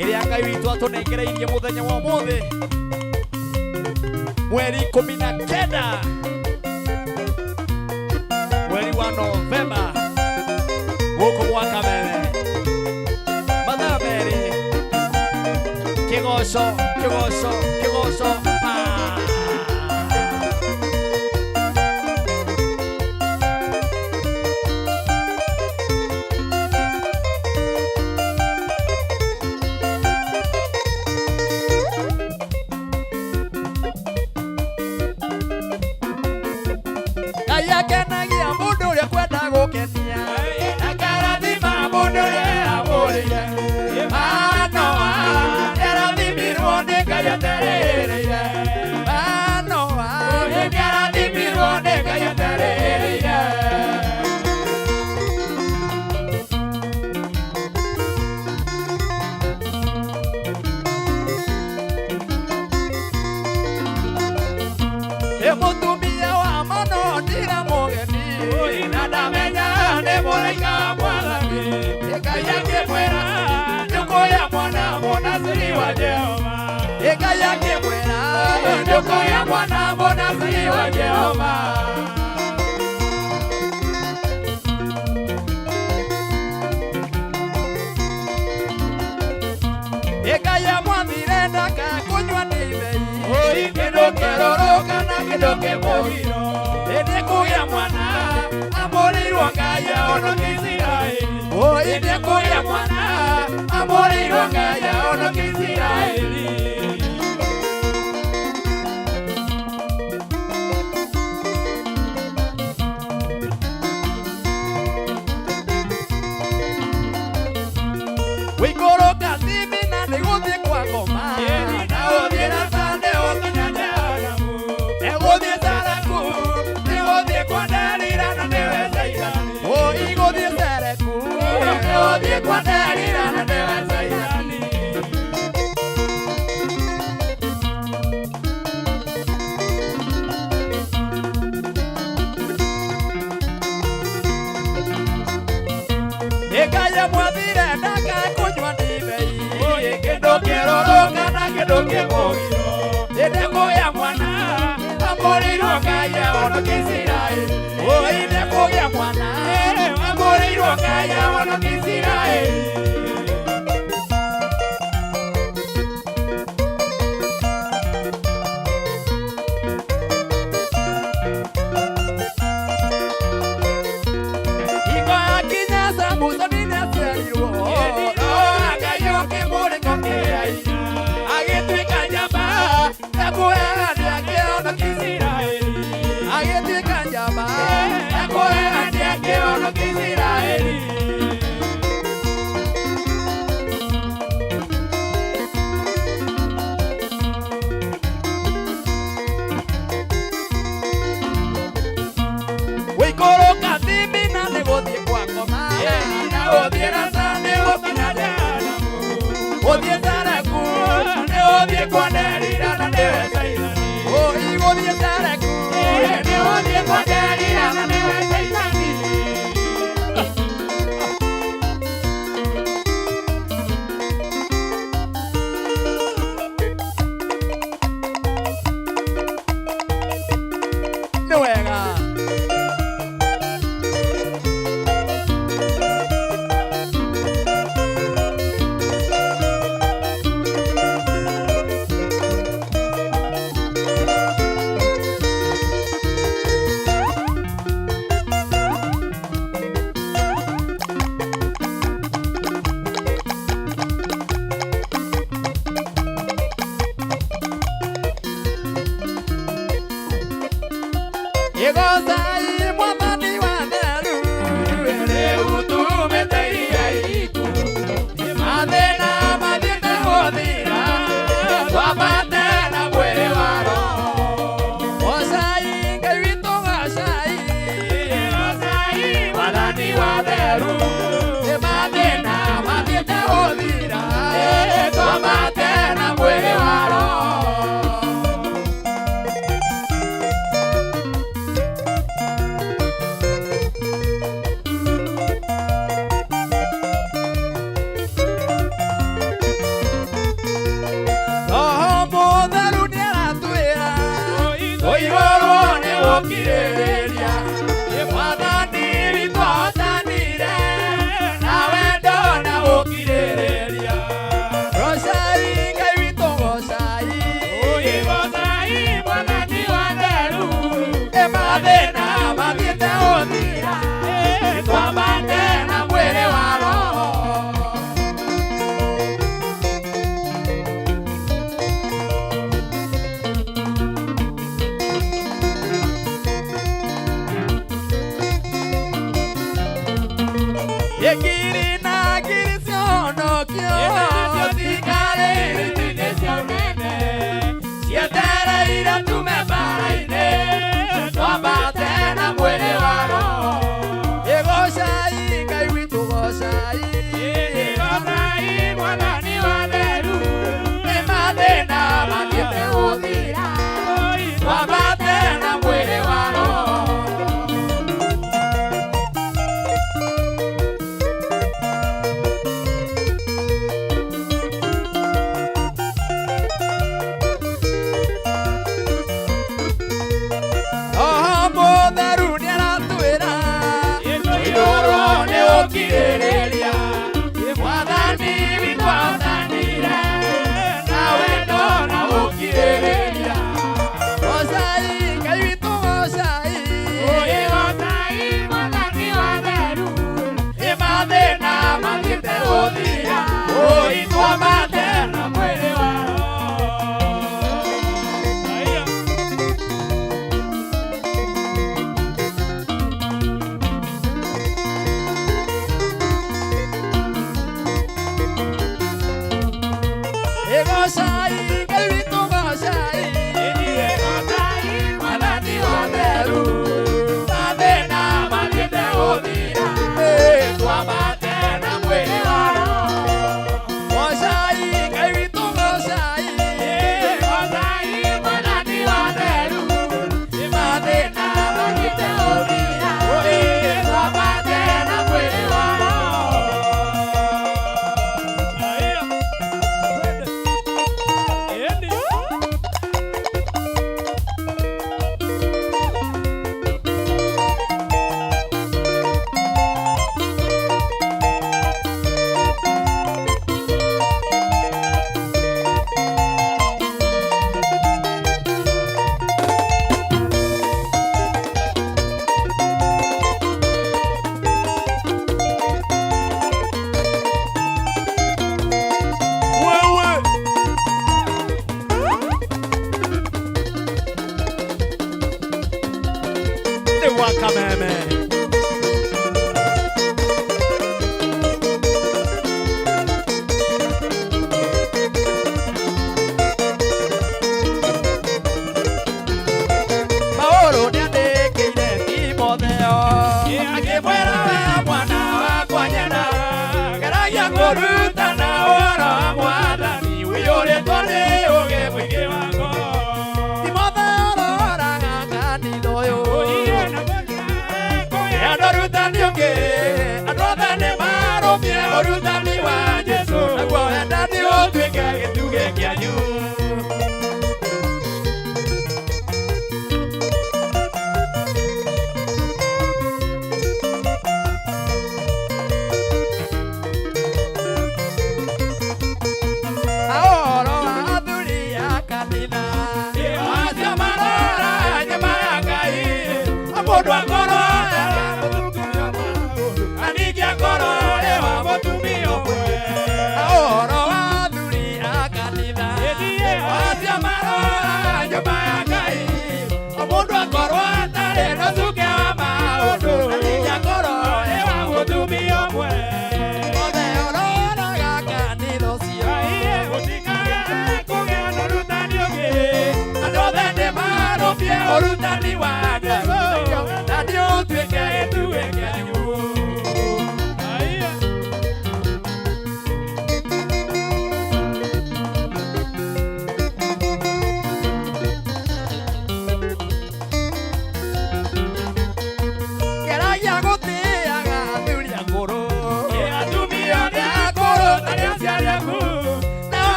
iria Ngai witũ atũnengereirie mũthenya wa ũmũthĩ mweri 19 mweri wa Novemba gũkũ gwa Kameme mathaa merĩ kĩgoco Kenagia mundu uria kwenda gukenia akarathima mundu uria amurire Manoa nĩarathimirwo nĩ Ngai atarĩrĩire Manoa nĩarathimirwo nĩ Ngai atarĩrĩire mũtumia wa Manoa ndiramũgeni na ndamenya nĩ mũraika mwathani Ngai akĩmwĩra nĩũkuoya mwana mũnaziri wa Jehova Ngai akĩmwĩra nĩũkuoya mwana mũnaziri wa Jehova Ngai amwathire ndakakũnyua ndibei kĩndũ kĩrũrũka na kĩndũ kĩmũgiro nĩkũgĩa mwana amũrĩirwo Ngai ahonokia Isiraeli nĩkũgĩa mwana amũrĩirwo Ngai ahonokia Isiraeli wĩikũrũka thimi na nĩgũthiĩ kwa ngoma na ũthiĩ na sande ũkinya Jehanamu egũthiĩ Saraku nĩgũthiĩ kwa Delila na nĩwe Zaidani igũthiĩ Sereku nĩgũthiĩ kwa Delila na nĩwe Zaidani Ngai amwathire ndakakũnyua ndibei kĩndũ kĩrũrũka na kĩndũ kĩmũgiro nĩkũgĩa mwana amũrĩirwo Ngai ahonokia Isiraeli nĩkũgĩa mwana amũrĩirwo Ngai ahonokia Isiraeli wĩikũrũka thimi na nĩgũthiĩ kwa ngoma na ũthiĩ na sande ũkinya Jehanamu ũthiĩ Saraku nĩũthiĩ kwa Delila na nĩwe Zaidani igũthiĩ Saraku nĩũthiĩ kwa Delila na nĩwe Zaidani nĩ wega Igozai mwathani wa theru rĩu tumĩteirie ikuru mathĩna mathiĩte gũthira twambate na mwĩrĩ wa roho gocai Ngai witũ gocai mwathani wa theru mathĩna mathiĩte gũthira twambate na mwĩrĩ wa roho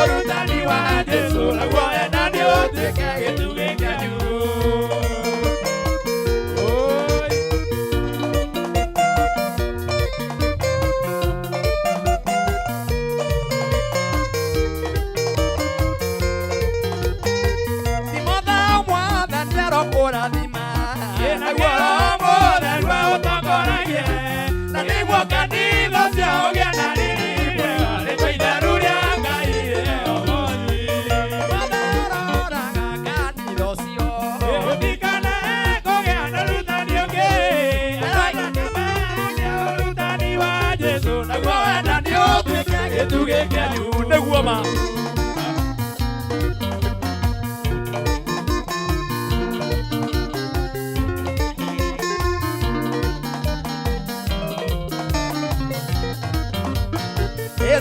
Oru ngoma.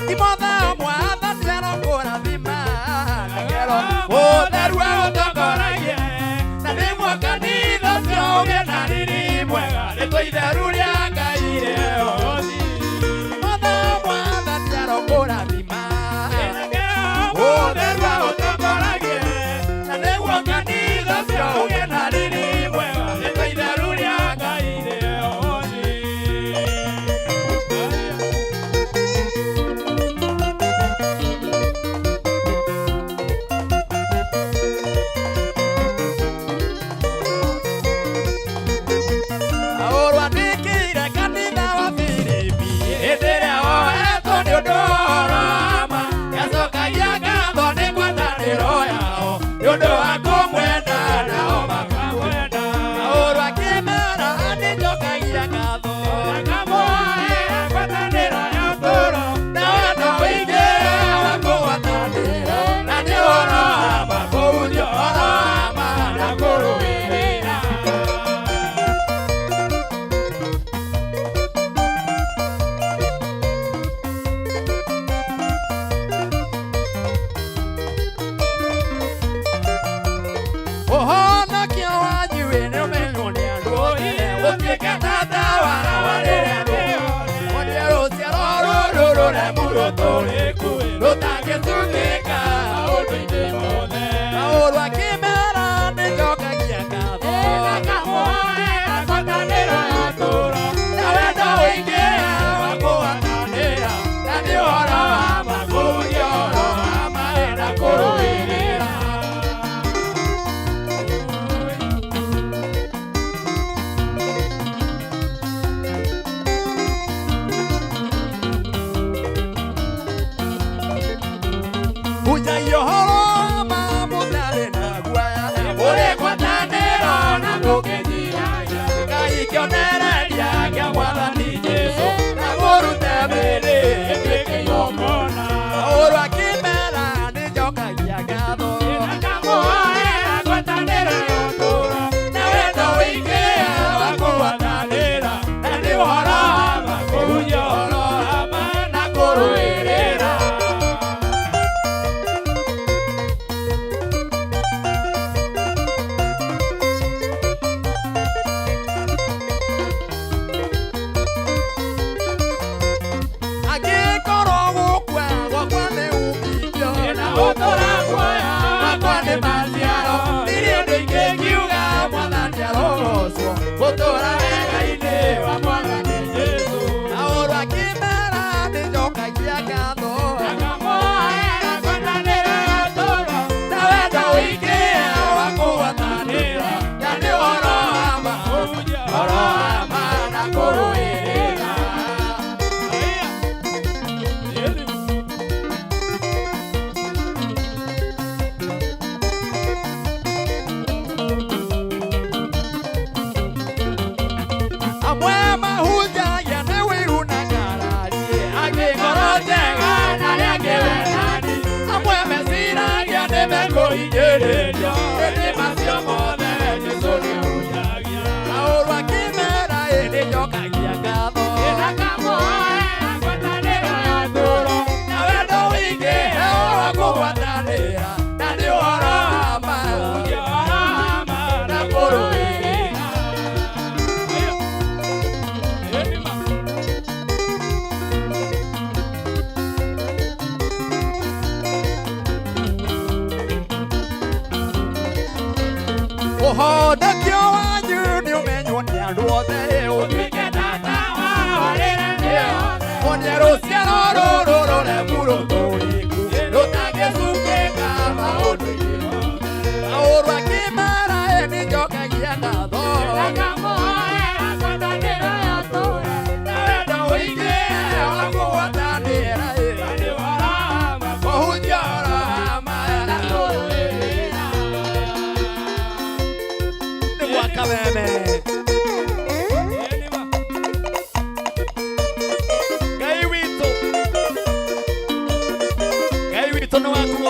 Timotheo mwathani arokũrathima na ngero ũtheru ũtongoragie na nĩguo kanitha ũcio ũgĩe na riri mwega nĩguo itheru rĩa Ngai rĩehothi. Timotheo mwathani arokũrathima na ngero ũtheru ũtongoragie na nĩguo kanitha ũcio ũgĩe na riri mwega nĩguo itheru rĩa Ngai rĩehothi.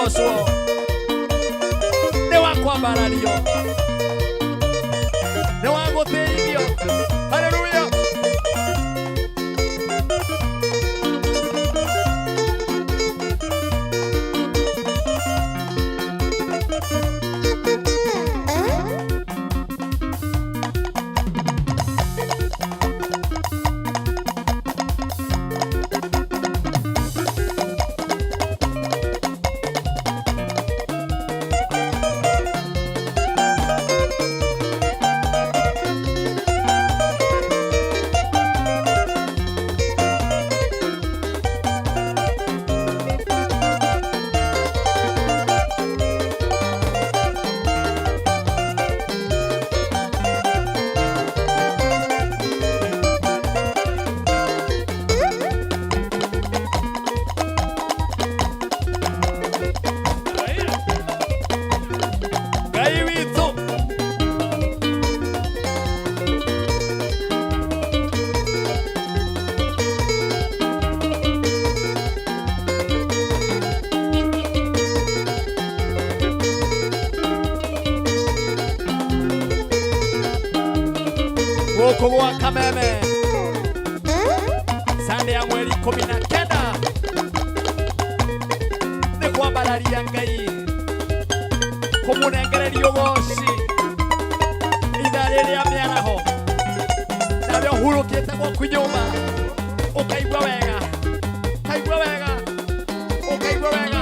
gocwo nĩ wa kwambarario nĩ wa gũthĩithio. Haleluya. Kugwa Kameme Sunday ya mweri 19 nĩ kwambararia Ngai kũmũnengereria ũgooci ithaa rĩrĩa mĩaraho narĩo ũhurũkĩte gwaku nyũmba ũkaigua wega ũkaigua wega ũkaigua wega.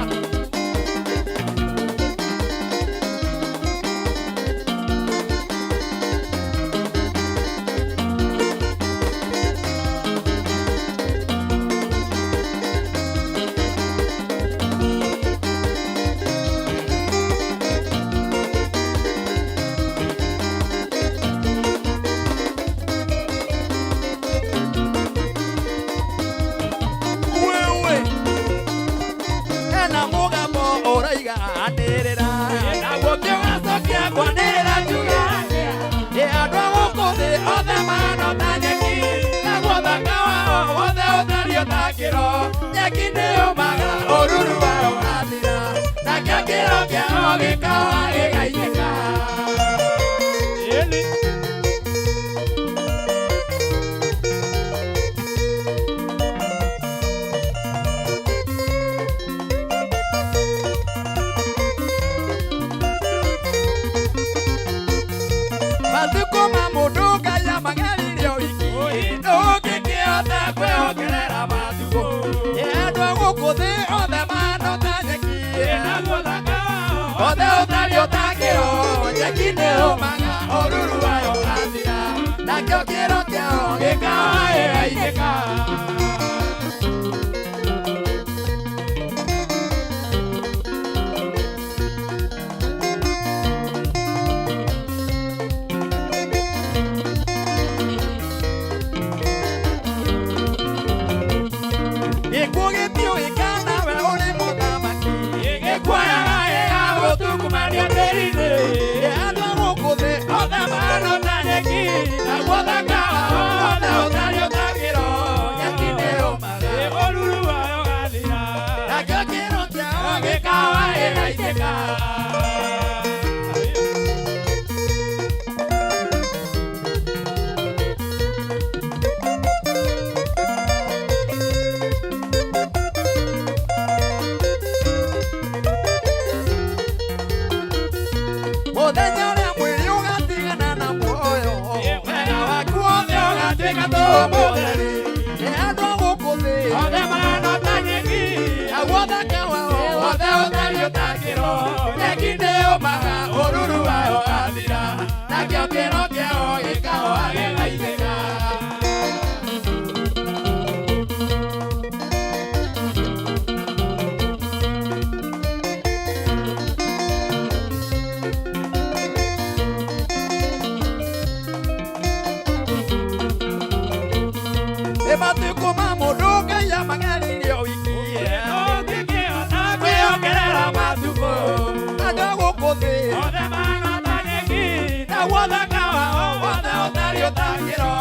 Othe mano tanyeki na wothe kawa othe otario takiro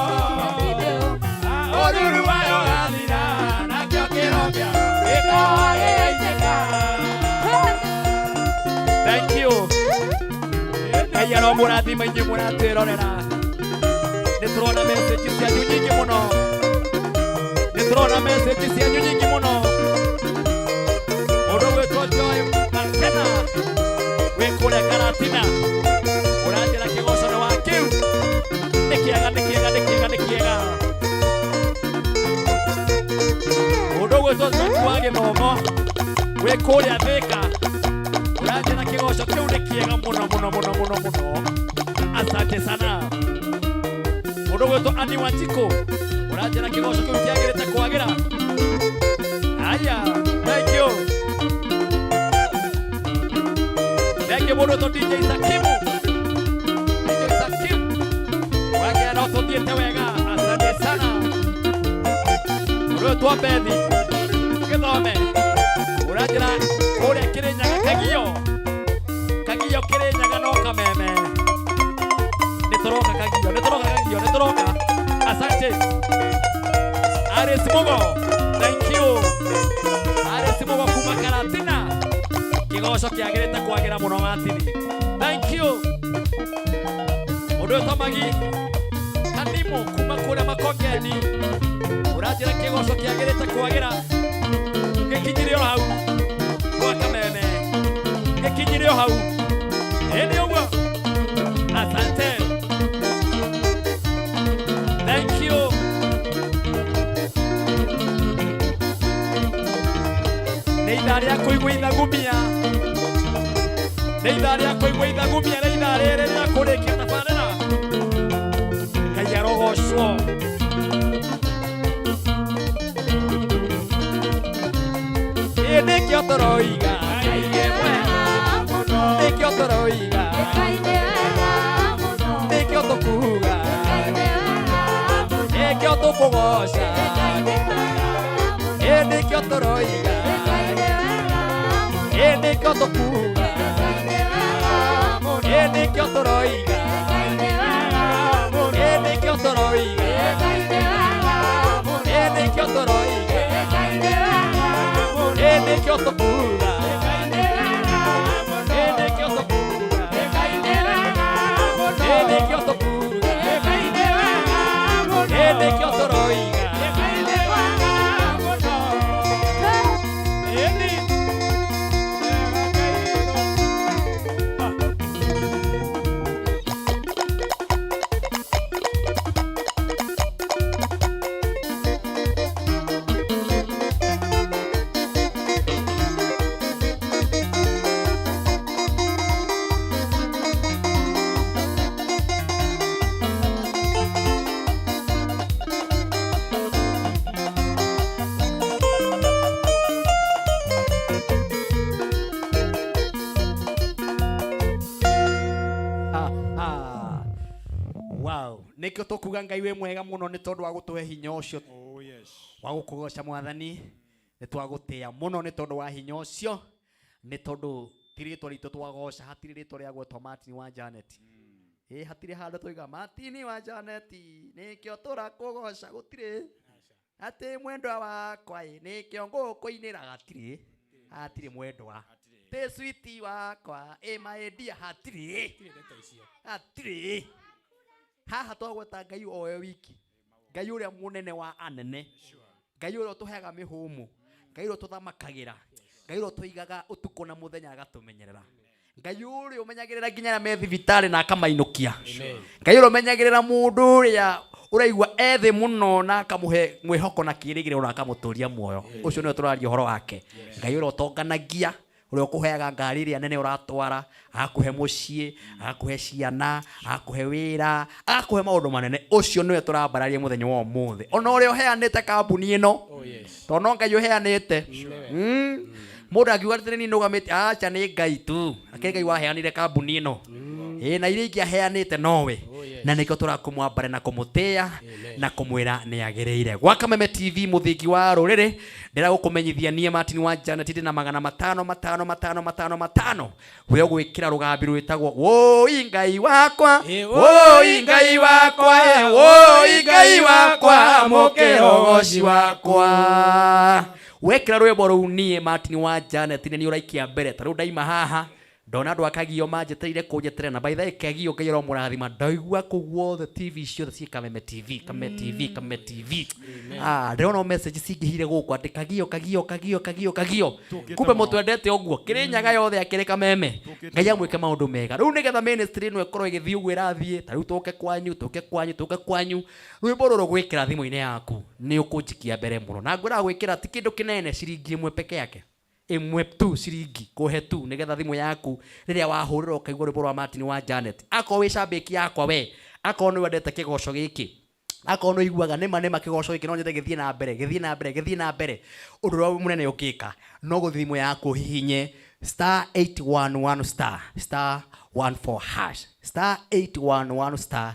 Thank you. Kaya no murati manyi murati rorera. Nitrona message cia nyingi muno. Nitrona message cia nyingi muno. Odo weto joy Martina. We kule Karatina. Urajira kigoso na wakiu. Nikiega. Odo weto kwage momo. We kule Thika. Urajira kigoso kiu nikiega muno. Asante sana. Odo weto Ani Wanjiko. Urajira kigoso kiu kiagirite kwagira. Aya, thank you. Thank you bodo to DJ Sakimu. DJ Sakimu. Wage no to diete wega. Asante sana. Bodo to Bedi. Kidome. Urajira kore Kirinyaga Kagio. Kagio Kirinyaga no kameme. Nitoroka Kagio. Asante. Ares Mugo. Thank you. Ares Mugo kuma Karatina. Kigoso kiagirite kwagira muno matini. Thank you. Odo tamagi Kanimo kuma kura makogeni. Urajira kigoso kiagirite kwagira. Gekinyirio hau. Kwa kameme. Gekinyirio hau. Eni ogo. Asante. Thank you. Neidaria kuigwitha gumia. Neidaria rĩrĩa kũrĩkia tabarĩra. Ngai arogocwo. Nĩkĩo tũroiga. Nĩkĩo tũroiga. Nĩkĩo tũkuga. Nĩkĩo tũkũgoca. Nĩkĩo tũroiga. Nĩkĩo tũkuga. Nĩkĩo tũroiga. Nĩkĩo tũroiga. Nĩkĩo tũroiga. Nĩkĩo tũkuga. Nĩkĩo tũkuga. Nĩkĩo tũkuga. Nĩkĩo tũroiga. Nikio tukuga Ngai we mwega muno ni tondu wa gutuhe hinya ucio. Oh yes. Wa gukugoca Mwathani ni twagutia muno ni tondu wa hinya ucio. Ni tondu tiritwa ritu twagoca hatiri ritwa ria gwetwa Martin wa Janet. Hatiri handu tuiga Martin wa Janet. Nikio turakugoca gutire. Ati mwendwa wakwa nikio ngukuinira gatiri. Hatiri mwendwa. Te sweetie wakwa my dear hatiri. Hatiri. Haha twagweta Ngai owe wiki. Ngai uria munene wa anene. Ngai uria tuheaga mihumu. Ngai uria tuthamakagira. Ngai uria tuigaga utuko na muthenya agatumenyerera. Ngai uria umenyagirira nginya me thibitari na akamainukia. Ngai uria umenyagirira mundu uria uraigwa ethi muno na akamuhe mwihoko na kirigire na akamuturia muoyo. Ucio niwe turaria horo wake. Ngai uria utonganagia uria ukuheaga ngari iria nene uratwara, akuhe mucii, akuhe ciana, akuhe wira, akuhe maundu manene. Ucio niwe turambararia muthenya wa umuthi. Ona uria uheanite kambuni ino. To no Ngai uheanite. Mundu akiuga atiri ni nugamite acha ni Ngai tu. Ake Ngai waheanire kambuni ino. Na iria ingi aheanite nowe. Na nikio turakumwambare na kumutia na kumwira ni agireire. Gwa Kameme TV muthingi wa ruriri ndira gukumenyithia nie Martin wa Janet na 555 we gwikira rugambi rwitagwo woi Ngai wakwa woi Ngai wakwa woi Ngai wakwa mukirogoci wakwa wekira rwimbo ruu nie Martin wa Janet ni uraikia mbere taru ndaima haha
ndona andu akagio manjeteire kunjeterera na by the way kagio ngeyero murathima ndaigua kugwo the TV ciothe cia Kameme TV Kameme TV ndona message cingihire guku ati kagio kumbe mutwendete ogwo kirinyaga yothe akire Kameme ngai amwike maundu mega riu nigetha ministry no ikorwo igithii ugwo irathie ta riu tuke kwanyu rwimbo ruru gwikira thimu-ini yaku ni ukunjikia mbere muno na ngwira gwikira ti kindu kinene ciringi imwe peke yake imwe tu ciringi kuhe tu nigetha thimu yaku riria wahurira ukaigua rwimbo rwa Martin wa Janet ako wi cambiki yakwa we ako ni wendete kigoco giki ako no iguaga nema kigoco giki no nyende githie na mbere undu rwa munene ukika no guthimu yaku hihinye *811 *14 hash *811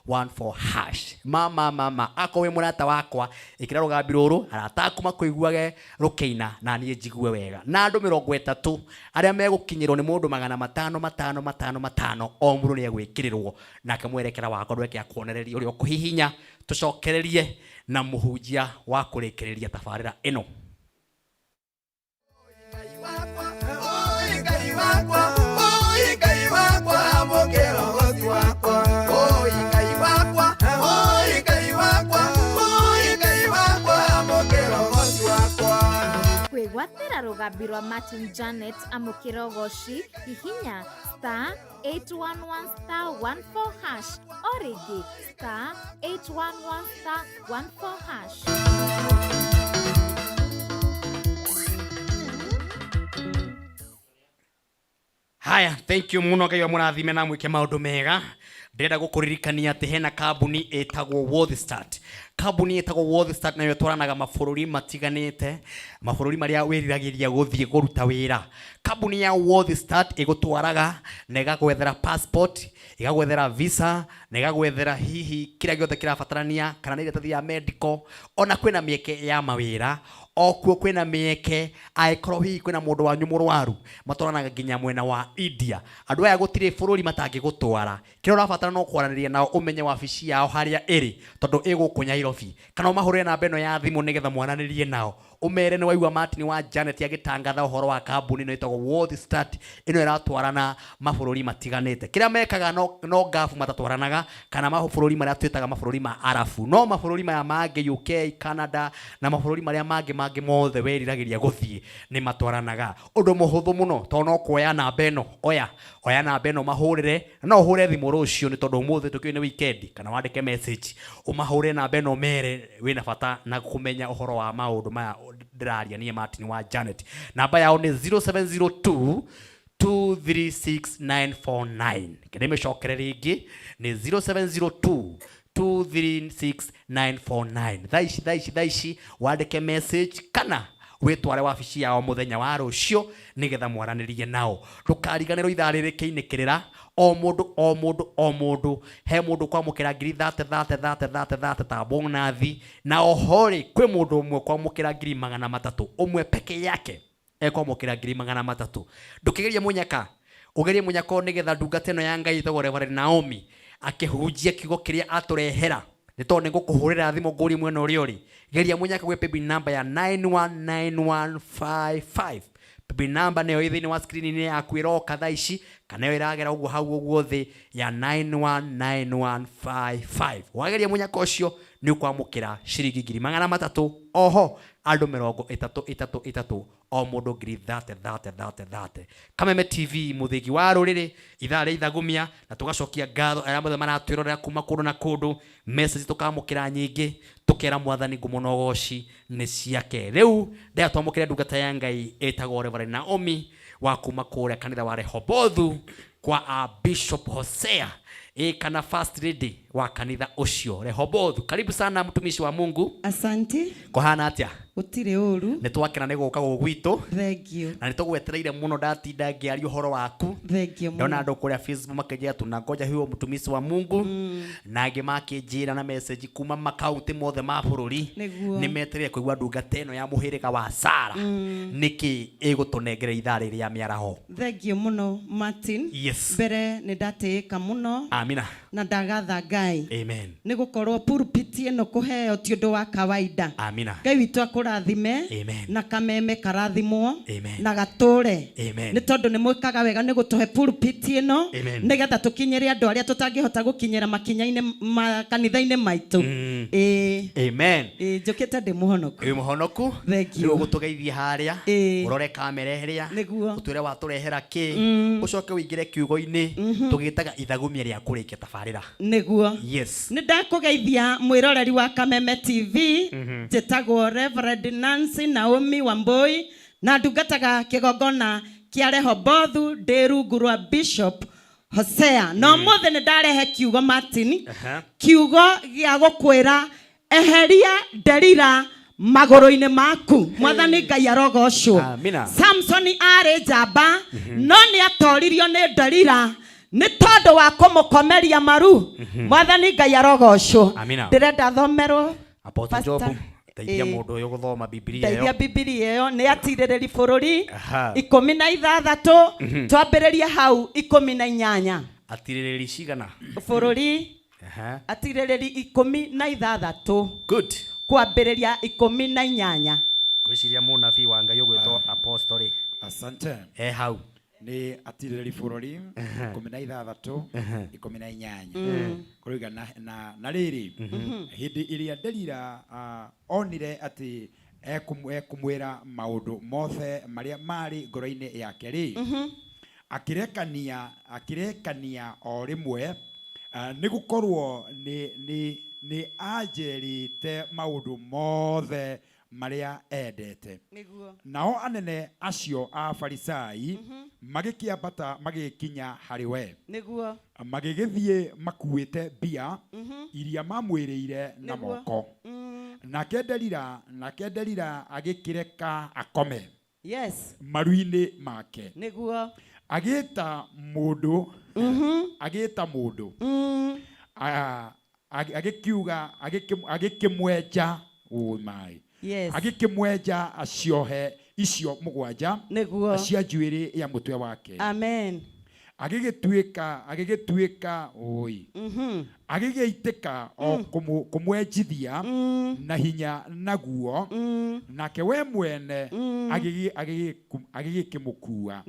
*14 mama ako we murata wakwa ikira rugambi ruru arata kuma kuiguage rukeina na nie jigue wega na andu 30 aria megukinyirwo ni mundu 500 o muru ni egwikirirwo nake mwerekera wako ndweke akuonereria uri okuhihinya tucokererie na muhunjia wa kurekereria tabarira ino
kwĩgwatĩra rũgambi rwa Martin Janet amũkĩrogoci hihinya *811*14 hash o rĩngĩ *811*14 hash.
Haya, thank you muno ngai wa murathime na mwike maundu mega ndenda gukuririkania ati hena kambuni etagwo WorldStart. Kambuni etagwo WorldStart nayo twaranaga mabũrũri matiganĩte, mabũrũri maria wiriragiria guthie guruta wira. Kambuni ya WorldStart igutwaraga na igagwethera passport, igagwethera visa, na igagwethera hihi kira giothe kirabatarania kana nĩ iratathi ya medical, ona kwina mieke ya mawira okuo kwina mieke aikorwo hihi kwina mundu wanyu murwaru matwaranaga nginya mwena wa India. Andu aya gutire bũrũri matangigutwara, kira urabatara no kwaraniria nao umenye wabici yao haria iri tondu iguku Nairobi kana mahurire na beno ya thimu nigetha mwananirie nao umere ni waigua Martin wa Janet agitangatha uhoro wa kambuni no itagwo WorldStart ino iratwarana mabũrũri matiganĩte. Kira mekaga no gafu matatwaranaga kana mabũrũri maria twitaga mabũrũri ma Arabu no mabũrũri maya mangĩ UK Canada na mabũrũri maria mangĩ mothe weriragiria guthie ni matwaranaga undu muhuthu muno to no kuoya namba ino oya namba ino mahurire no uhure thimu rucio ni tondu umuthi tukio ni weekend kana wandike message umahure namba ino mere wina bata na kumenya uhoro wa maundu maya ndiraria ni Martin wa Janet. Namba yao ni 0702 236949. Kedeme shokere ringi ni 0702 236949. Thaici wandike message kana witware wabici yao muthenya wa rucio nigetha mwaranirie nao. Ndukariganirwo ithaa riri kiinikirira o mundu he mundu kwamukira ngiri 30 ta bonathi na ohori kwi mundu umwe kwamukira ngiri 300 umwe peke yake ekwamukira ngiri 300. Ndukigeria munyaka ugerie munyaka nigetha ndungata ino ya Ngai itagwo Reverend Naomi akihunjia kigo kiria aturehera ni tondu nigukuhurira thimu nguri mwena uri geria munyaka gwe paybill number ya 919155. Paybill number nayo ithini wa screen ni yaku iroka thaici kana yo iragera uguo hau uguo thi ya 919155. Wageria munyaka ucio ni ukwamukira ciringi ngiri 300. Oho andu 33 o mundu ngiri 30. Kameme TV muthigi wa ruriri ithaa ria ithagumia na tugacokia ngatho aria mothe maratwirorera kuma kundu na kundu. Message tukamukira nyingi tukera mwathani ngumunogoci ni ciake. Riu ndia twamukire ndungata ya Ngai etagwo Reverend Naomi wa kuma kuria kanitha wa Rehobothu kwa Bishop Hosea kana first lady wa kanitha ucio Rehobothu. Karibu sana mtumishi wa Mungu.
Asante.
Kohana atia?
Utire uru.
Nitwakena ni guka gugwitu.
Thank you.
Na nitugwetereire muno ndatinda ngiaria uhoro waku.
Thank you.
Ndona andu kuria Facebook makenjia tunangoja huyo mtumishi wa Mungu. Na angi makinjira na message kuma makaunti mothe ma bururi ni meterere kuigua ndungata ino ya muhirika wa Sara niki igutunengere ithaa riri ya miaraho.
Thank you muno Martin.
Yes. Yes.
Mbere nĩ ndatĩĩka mũno.
Amina.
Na ndagatha Ngai.
Amen.
Nĩ gũkorwo pulpit ĩno kũheo ti ũndũ wa kawaida.
Amina.
Ngai witũ akũrathime.
Amen.
Na kameme karathimwo.
Amen.
Na gatũre.
Amen.
Nĩ tondũ nĩ mwĩkaga wega nĩ gũtũhe pulpit ĩno.
Amen.
Nĩgetha tũkinyĩre andũ arĩa tũtangĩhota gũkinyĩra makinya-inĩ kanitha-inĩ maitũ.
Amen.
Njũkĩte ndĩ mũhonoku.
Wĩ mũhonoku. Nĩguo gũtũgeithia harĩa. Ũrore kamera ĩrĩa.
Nĩguo.
Ũtwĩre watũrehera kĩ. Ũcoke ũingĩre kiugo-inĩ. Tũgĩtaga ithagumia rĩa kũrĩkia tabarĩra.
Nĩguo.
Yes.
Nĩ ndakũgeithia mwĩroreri wa Kameme TV. Njĩtagwo Reverend Nancy Naomi Wambui. Na ndungataga kĩgongona kĩa Rehobothu ndĩ rungu rwa Bishop Hosea. No mũthĩ nĩ ndarehe kiugo Martin. Kiugo gĩa gũkwĩra eheria Delila magũrũ-inĩ maku. Mwathani Ngai arogocwo. Samson arĩ njamba no nĩ atoririo nĩ Delila nĩ tondũ wa kũmũkomeria maru. Mwathani Ngai arogocwo. Ndĩrenda thomerwo
Apostle Job. Teithia mũndũ ũyũ gũthoma Biblia ĩyo.
Teithia Biblia ĩyo nĩ atirĩrĩri bũrũri 16 twambĩrĩrie hau 18.
Atirĩrĩri cigana?
Bũrũri atirĩrĩri 16.
Good.
Kwambĩrĩria 18.
Ngwĩciria mũnabii wa Ngai ũgwĩtwo Apostle.
Asante.
Hau.
Nĩ atirĩrĩri bũrũri 16 18. Kũrĩga na rĩrĩ hĩndĩ ĩrĩa Delila onire atĩ ekumwĩra maũndũ mothe marĩa marĩ ngoro-inĩ yake rĩ, akĩrekania o rĩmwe nĩ gũkorwo nĩ anjĩrĩte maũndũ mothe maria endete. Nao anene acio a Farisai magĩkĩambata magĩkinya harĩ we. Magĩgĩthiĩ makuĩte mbia iria mamwĩrĩire na moko. Nake Delila agĩkĩreka akome maru-inĩ make. Agĩĩta mũndũ agĩkĩmwenja maĩ. Agĩkĩmwenja aciohe icio mũgwanja cia njuĩrĩ ya mũtwe wake.
Amen.
Agĩgĩtuĩka agĩgĩitĩka o kũmwenjithia na hinya naguo, nake we mwene agĩgĩkĩmũkua.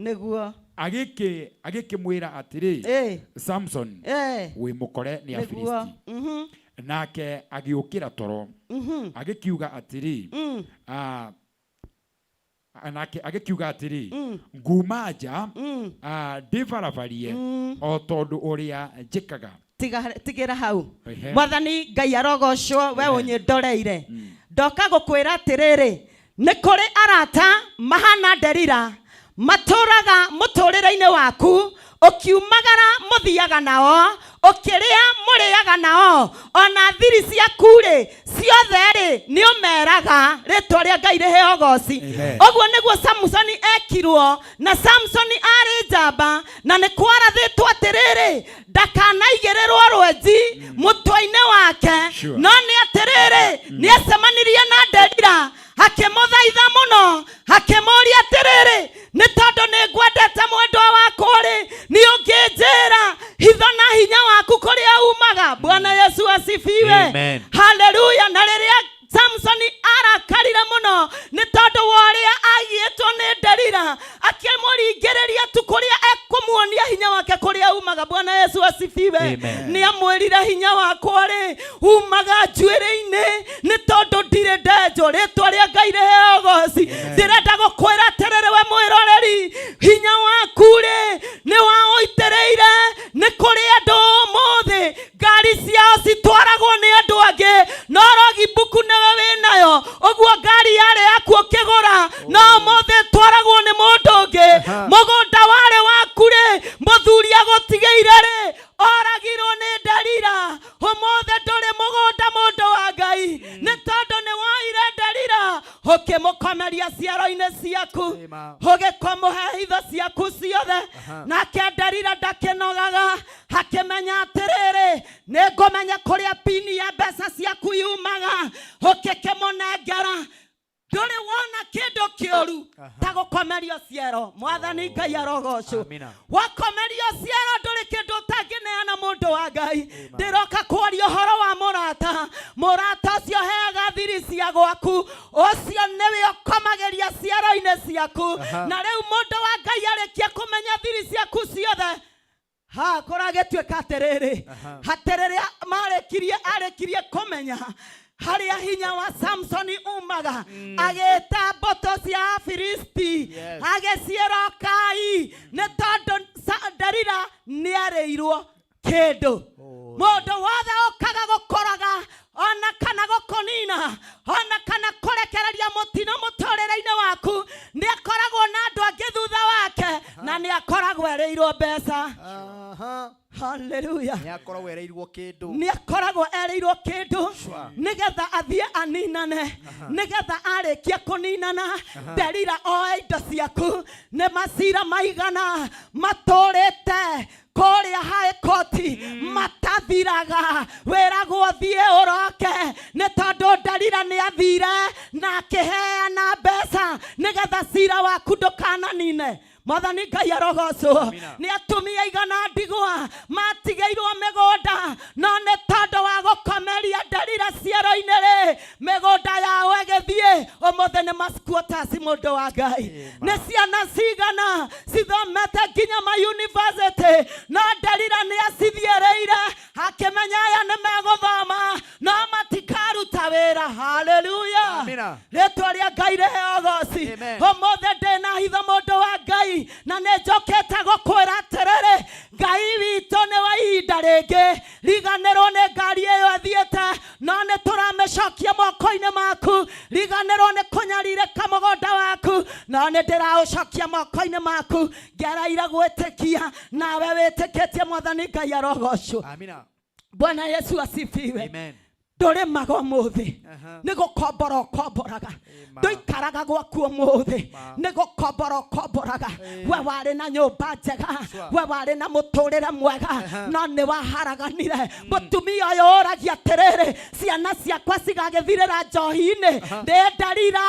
Agĩkĩmwĩra atĩrĩ, Samson wĩ mũkore nĩ Afilisti. Nake agĩũkĩra toro agĩkiuga atĩrĩ nguma nja ndĩbaravarie o tondũ ũrĩa njĩkaga.
Tigĩra hau. Mwathani Ngai arogocwo we ũnyĩndoreire. Ndoka gũkwĩra atĩrĩrĩ, nĩ kũrĩ arata mahana Delila matũraga mũtũrĩre-inĩ waku ũkiumagara mũthiaga nao ũkĩrĩa mũrĩaga nao ona thiri ciaku-rĩ ciothe-rĩ nĩ ũmeraga rĩtwa rĩa Ngai rĩheo goci. Ũguo nĩguo Samsoni ekirwo, na Samsoni arĩ njamba na nĩ kwarathĩtwo atĩrĩrĩ ndakanaigĩrĩrwo rwenji mũtwe-inĩ wake. No nĩ atĩrĩrĩ nĩ acemanirie na Delila akĩmũthaitha mũno akĩmũria atĩrĩrĩ, nĩ tondũ nĩ ngwendete mwendwa wakwa-rĩ nĩ ũngĩnjĩra hitho na hinya waku kũrĩa umaga. Bwana Yesu asifiwe. Haleluya. Na rĩrĩa Samsoni arakarire mũno nĩ tondũ wa ũrĩa agĩĩtwo nĩ Delila akĩmũringĩrĩria tu kũrĩa ekũmuonia hinya wake kũrĩa umaga. Bwana Yesu asifiwe. Nĩ amwĩrire hinya wakwa-rĩ umaga njuĩrĩ-inĩ nĩ tondũ ndirĩ ndenjwo rĩtwa rĩa Ngai rĩheo goci. Ndĩrenda gũkwĩra atĩrĩrĩ we mwĩroreri, hinya waku-rĩ nĩ waũitĩrĩire nĩ kũrĩ andũ ũmũthĩ ngari ciao citwaragwo nĩ andũ angĩ no rogibuku nĩwe wĩnayo. Ũguo ngari yarĩ yaku ũkĩgũra no ũmũthĩ twaragwo nĩ mũndũ ũngĩ. Mũgũnda warĩ waku-rĩ mũthuri agũtigĩire-rĩ oragirwo nĩ Delila. Ũmũthĩ ndũrĩ mũgũnda mũndũ wa Ngai nĩ tondũ nĩ woire Delila ũkĩmũkomeria ciaro-inĩ ciaku ũgĩkũmũhe hitho ciaku ciothe. Nake Delila ndakĩnogaga akĩmenya atĩrĩrĩ nĩ ngũmenya kũrĩa pini ya mbeca ciaku yumaga ũkĩkĩmũnengera. ndore wona kindu kioru ta gukomerio ciero mwathani Ngai arogocwo wakomerio ciero ndore kindu tangineana mundu wa Ngai ndiroka kwaria horo wa murata cio heaga thiri cia gwaku ucio niwe ukomageria ciero-ine ciaku na riu mundu wa Ngai arikia kumenya thiri ciaku ciothe koragetuika atiriri hatiriri arekirie kumenya haria hinya wa Samsoni umaga ageta mboto cia Filisti ageciera Kai ne tondu Delila ni areirwo kindu mundu wothe ukaga gukoraga ona kana gukonina ona kana kurekereria mutino mutorere-ine waku ni akoragwo na andu angi thutha wake na ni akoragwo ereirwo mbeca. Hallelujah. Ni akoragwo ereirwo kindu nigetha athie aninane nigetha arikia kuninana Delila oe indo ciaku ni macira maigana maturite kuria high court matathiraga weragwo thie uroke ni tondu Delila ni athire na akiheana mbeca nigetha cira waku ndukananine. Mwathani Ngai arogocwo ni atumia igana ndigwa matigeirwo migunda no ni tondu wa gukomeria Delila ciero-ine ri migunda yao igithie umuthe ni masquatters mundu wa Ngai ni ciana cigana cithomete nginya ma university no Delila ni acithiereire akimenya aya ni meguthoma no matikaruta wira. Hallelujah. Ritwa ria Ngai riheogoci umuthe ndina hitho mundu wa Ngai na nejokete gukwira atiriri Ngai witu ni wa ihinda ringi riganirwo ni ngari iyo athiete no ni turamecokia moko-ine maku riganirwo ni kunyarire kamugunda waku no ni ndiraucokia moko-ine maku ngereire gwitikia nawe witikitie mwathani Ngai arogocwo. Bwana Yesu asifiwe. Amen. Ndore mago muthi nigo komboraga ndoikaraga gwaku muthi nigo komboraga we wari na nyumba njega we wari na muturire mwega no ni waharaganire mutumia uyu uragia atiriri ciana ciakwa cigagithirira njohi-ini ndi Delila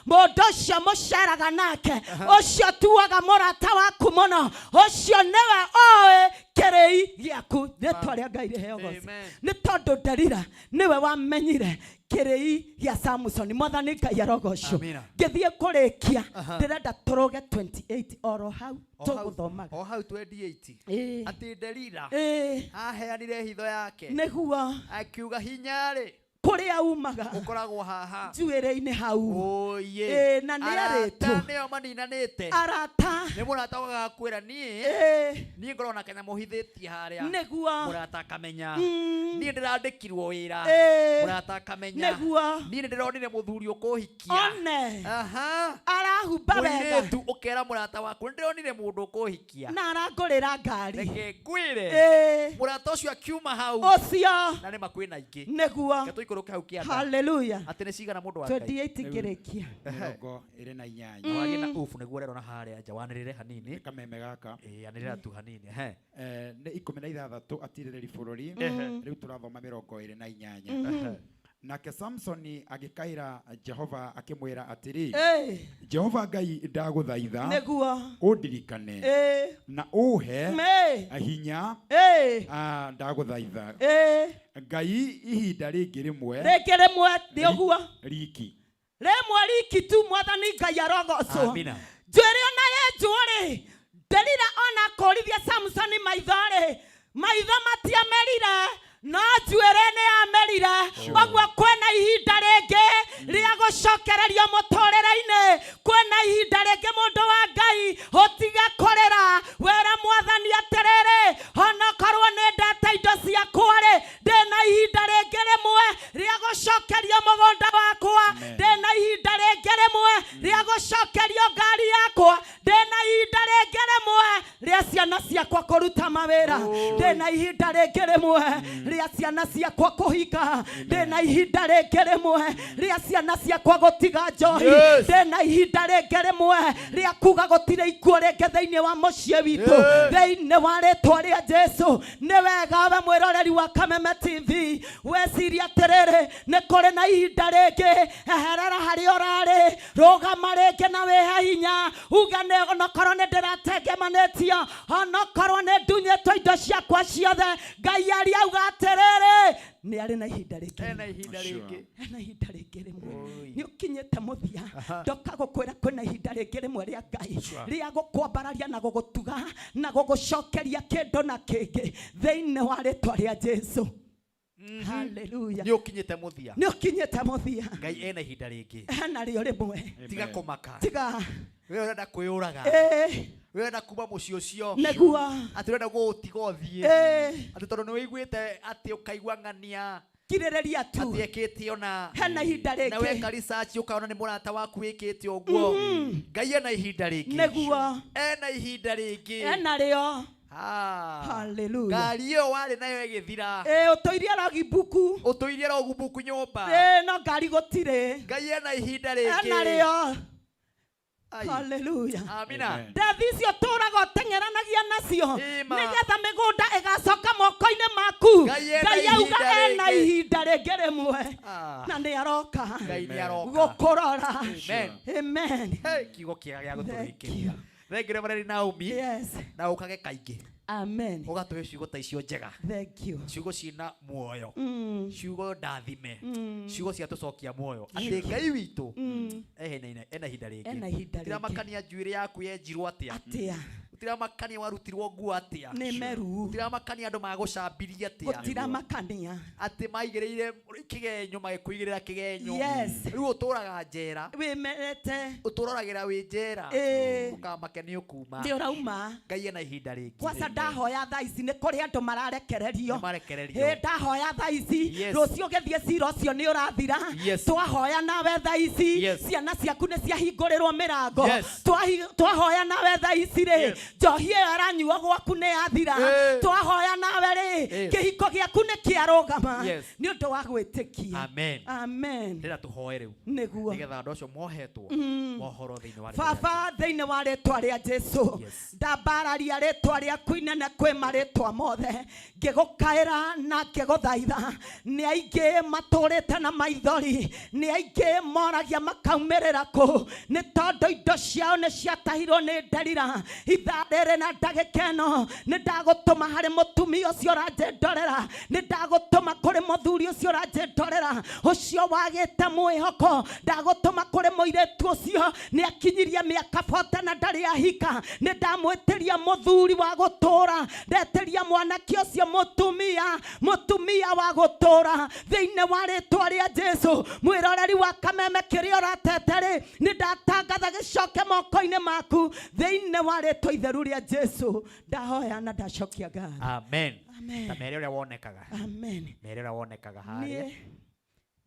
mundu ucio muceraga nake ucio tuaga murata waku muno ucio niwe oe kirei giaku ritwa ria Ngai riheogoci ni tondu Delila niwe wamenyire kirei gia Samsoni. Mwathani Ngai arogocwo ngithie kurikia ndirenda turoge 28 oro hau tuguthomaga
o hau 28 ati Delila aheanire hitho yake
niguo
akiuga hinyari
kuria umaga
ukoragwo haha
njuire-ini hau
oye
na ni aritu
nio maninanite
arata
ni murata wagakwira ni ngorona kenya muhithitie haria
niguo
murata kamenya ni ndirandikirwo wira murata kamenya
niguo
ni ndironire muthuri ukuhikia
one arahumba wega
tu ukera murata waku ndironire mundu ukuhikia
na arangurira ngari
reke ngwire murata ucio akiuma hau
ucio
na ni makwina ingi
niguo
hallelujah ati ni cigana mundu wa Ngai
28 ngirikia
mirongo iri na inyanya
wagi na ufu niguo urerona haria nja wanirire hanini
kameme gaka
anirira tu hanini
ni 16 atiriri bururi riu turathoma mirongo iri na inyanya nake Samsoni agikaira Jehova akimwira atiri Jehova Ngai ndaguthaitha
niguo
undirikane na uhe hinya ndaguthaitha Ngai ihinda ringi rimwe
ndi uguo
riki
tu mwathani Ngai arogocwo njwire ona ye njuri Delila ona kurithia Samsoni maitho matiamerire no njwire ni amerire oguo kwena ihinda ringi ria gucokereria muturire-ini kwena ihinda ringi mundu wa Ngai utiga kurira wera mwathani atiriri ona korwo ni ndete indo ciakwa ndina ihinda ringi rimwe ria gucokeria mugunda wakwa ndina ihinda ringi rimwe ria gucokeria ngari yakwa ndina ihinda ringi rimwe ria rĩa ciana ciakwa kũruta mawĩra ndĩna ihinda rĩngĩ rĩmwe rĩa ciana ciakwa kũhinga ndĩna ihinda rĩngĩ rĩmwe rĩa ciana ciakwa gũtiga njohi ndĩna ihinda rĩngĩ rĩmwe rĩa kuga gũtirĩ ikuũ rĩngĩ thĩinĩ wa mũciĩ witũ thĩinĩ wa rĩtwa rĩa Jesu nĩ wega we mwĩroreri wa Kameme TV weciria atĩrĩrĩ nĩ kũrĩ na ihinda rĩngĩ eherera harĩa ũrarĩ rũgama rĩngĩ na wĩhe hinya uga nĩ onokorwo nĩ ndĩratengemanĩtio onokorwo nĩ ndunyĩtwo indo ciakwa ciothe Ngai arĩ auga atĩrĩrĩ nĩ arĩ na ihinda rĩngĩ
ena ihinda
rĩngĩ rĩmwe nĩ ũkinyĩte mũthia ndoka gũkwĩra kwĩna ihinda rĩngĩ rĩmwe rĩa Ngai rĩa gũkwambararia na gũgũtuga na gũgũcokeria kĩndũ na kĩngĩ thĩinĩ wa rĩtwa rĩa Jesu. Hallelujah.
Nĩ ũkinyĩte mũthia.
Ngai
ena ihinda rĩngĩ.
Ena rĩo rĩmwe.
Tiga kũmaka.
Tiga.
Wewe ũrenda kwĩyũraga. Wewe ũrenda kuma mũciĩ ũcio.
Negua.
Atĩ ũrenda gũtiga ũthiĩ. Atĩ tondũ nĩ wĩiguĩte atĩ ũkaigua ng'ania.
Kirĩrĩria tu.
Atĩ ekĩte ona.
Hena ihinda rĩngĩ.
Na weka research ũkaona nĩ mũrata waku wĩkĩte ũguo. Ngai ena ihinda rĩngĩ.
Negua.
Ena ihinda rĩngĩ.
Ena rĩo.
Hallelujah. Ngari ĩyo warĩ nayo ĩgĩthira.
Ũtũirie rogibuku.
Ũtũirie rogibuku nyũmba.
No ngari gũtirĩ.
Ngai ena ihinda rĩngĩ.
Ena rĩo. Hallelujah.
Amina.
Ndathi icio tũraga ũteng'eranagia nacio nĩgetha mĩgũnda ĩgacoka moko-inĩ maku. Ngai auga ena ihinda rĩngĩ rĩmwe na nĩ aroka gũkũrora. Amen.
Kiugo kĩega gĩa gũtũrĩkĩria. Thengere Mwareri Naomi. Na ũkage kaingĩ.
Amen.
Ũgatũhe ciugo ta icio njega.
Thank you.
Ciugo ciĩna muoyo. Ciugo ndathime. Ciugo cia tũcokia muoyo. Atĩ Ngai witũ ena ihinda rĩngĩ. Tiramakania njuĩrĩ yaku yenjirwo atĩa. Tiramakania warutirwo nguo atĩa.
Nĩ meru.
Tiramakania andũ magũcambirie atĩa.
Tiramakania.
Atĩ maigĩrĩire kĩgenyo magĩkũigĩrĩra kĩgenyo. Rĩu ũtũraga njera.
Wĩmerete.
Ũtũroragĩra wĩ njera. Ũkamake nĩ ũkuma.
Nĩ ũrauma.
Ngai ena ihinda rĩngĩ.
Kwanza ndahoya thaa ici nĩ kũrĩ andũ mararekererio.
Marekererio.
Ndahoya thaa ici rũciũ ũgĩthiĩ cira ũcio nĩ ũrathira. Twahoya nawe thaa ici ciana ciaku nĩ ciahingũrĩrwo mĩrango. Twahoya nawe thaa ici rĩ njohi ĩyo ĩranyuo gwaku nĩ yathira. Twahoya nawe rĩ kĩhiko gĩaku nĩ kĩarũgama nĩ ũndũ wa gwĩtĩkia. Amen.
Ndĩra tũhoe rĩu
nĩguo
nĩgetha andũ acio mohetwo mohoro thĩinĩ wa
Baba thĩinĩ wa rĩtwa rĩa Jesu ndambararia rĩtwa rĩaku inene kwĩ marĩtwa mothe ngĩgũkaĩra na ngĩgũthaitha nĩ aingĩ matũrĩte na maithori nĩ aingĩ moragia makaumĩrĩra kũ nĩ tondũ indo ciao nĩ ciatahirwo nĩ nderira ithaa rĩrĩ na ndagĩka ĩno nĩ ndagũtũma harĩ mũtumia ũcio ũranjĩndorera nĩ ndagũtũma kũrĩ mũthuri ũcio ũranjĩndorera ũcio wagĩte mwĩhoko ndagũtũma kũrĩ mũirĩtu ũcio nĩ akinyirie mĩaka 40 na ndarĩ ahika nĩ ndamwĩtĩria mũthuri wa gũtũra ndetĩria mwanake ũcio mũtumia wa gũtũra thĩinĩ wa rĩtwa rĩa Jesu mwĩroreri wa Kameme kĩrĩa ũrateterĩ nĩ ndatangatha gĩcoke moko-inĩ maku thĩinĩ wa rĩtwa itheru rĩa Jesu ndahoya na ndacokia ngatho.
Amen. Ta mere ũrĩa wonekaga.
Amen.
Mere ũrĩa wonekaga harĩa.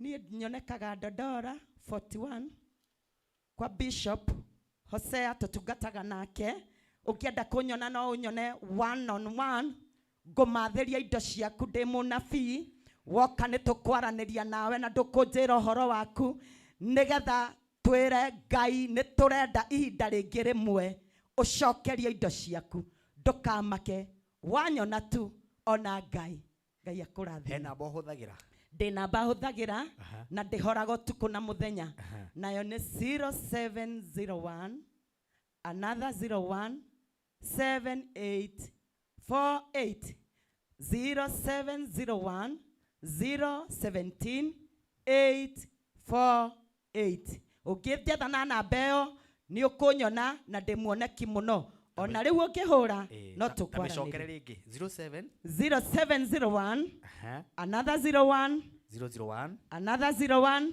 Niĩ nyonekaga Dodora 41 kwa Bishop Hosea tutungataga nake ũkĩenda kũnyona no ũnyone 1-on-1 ngũmatheria indo ciaku ndĩ mũnabii woka nĩ tũkwaranĩria nawe na ndũkũnjĩra ũhoro waku nĩgetha twĩre Ngai nĩ tũrenda ihinda rĩngĩ rĩmwe ũcokerie indo ciaku ndũkamake wanyona tu ona Ngai akũrathime.
Namba ũhũthagĩra?
Ndĩ namba hũthagĩra na ndĩhoraga ũtukũ na mũthenya nayo nĩ 0701 another 01 7848 0701 017 848 ũngĩthiatha na namba ĩyo nĩ ũkũnyona na ndĩmuoneki mũno ona rĩu ũngĩhũra no tũkwaranĩria 0701 another 01 another 01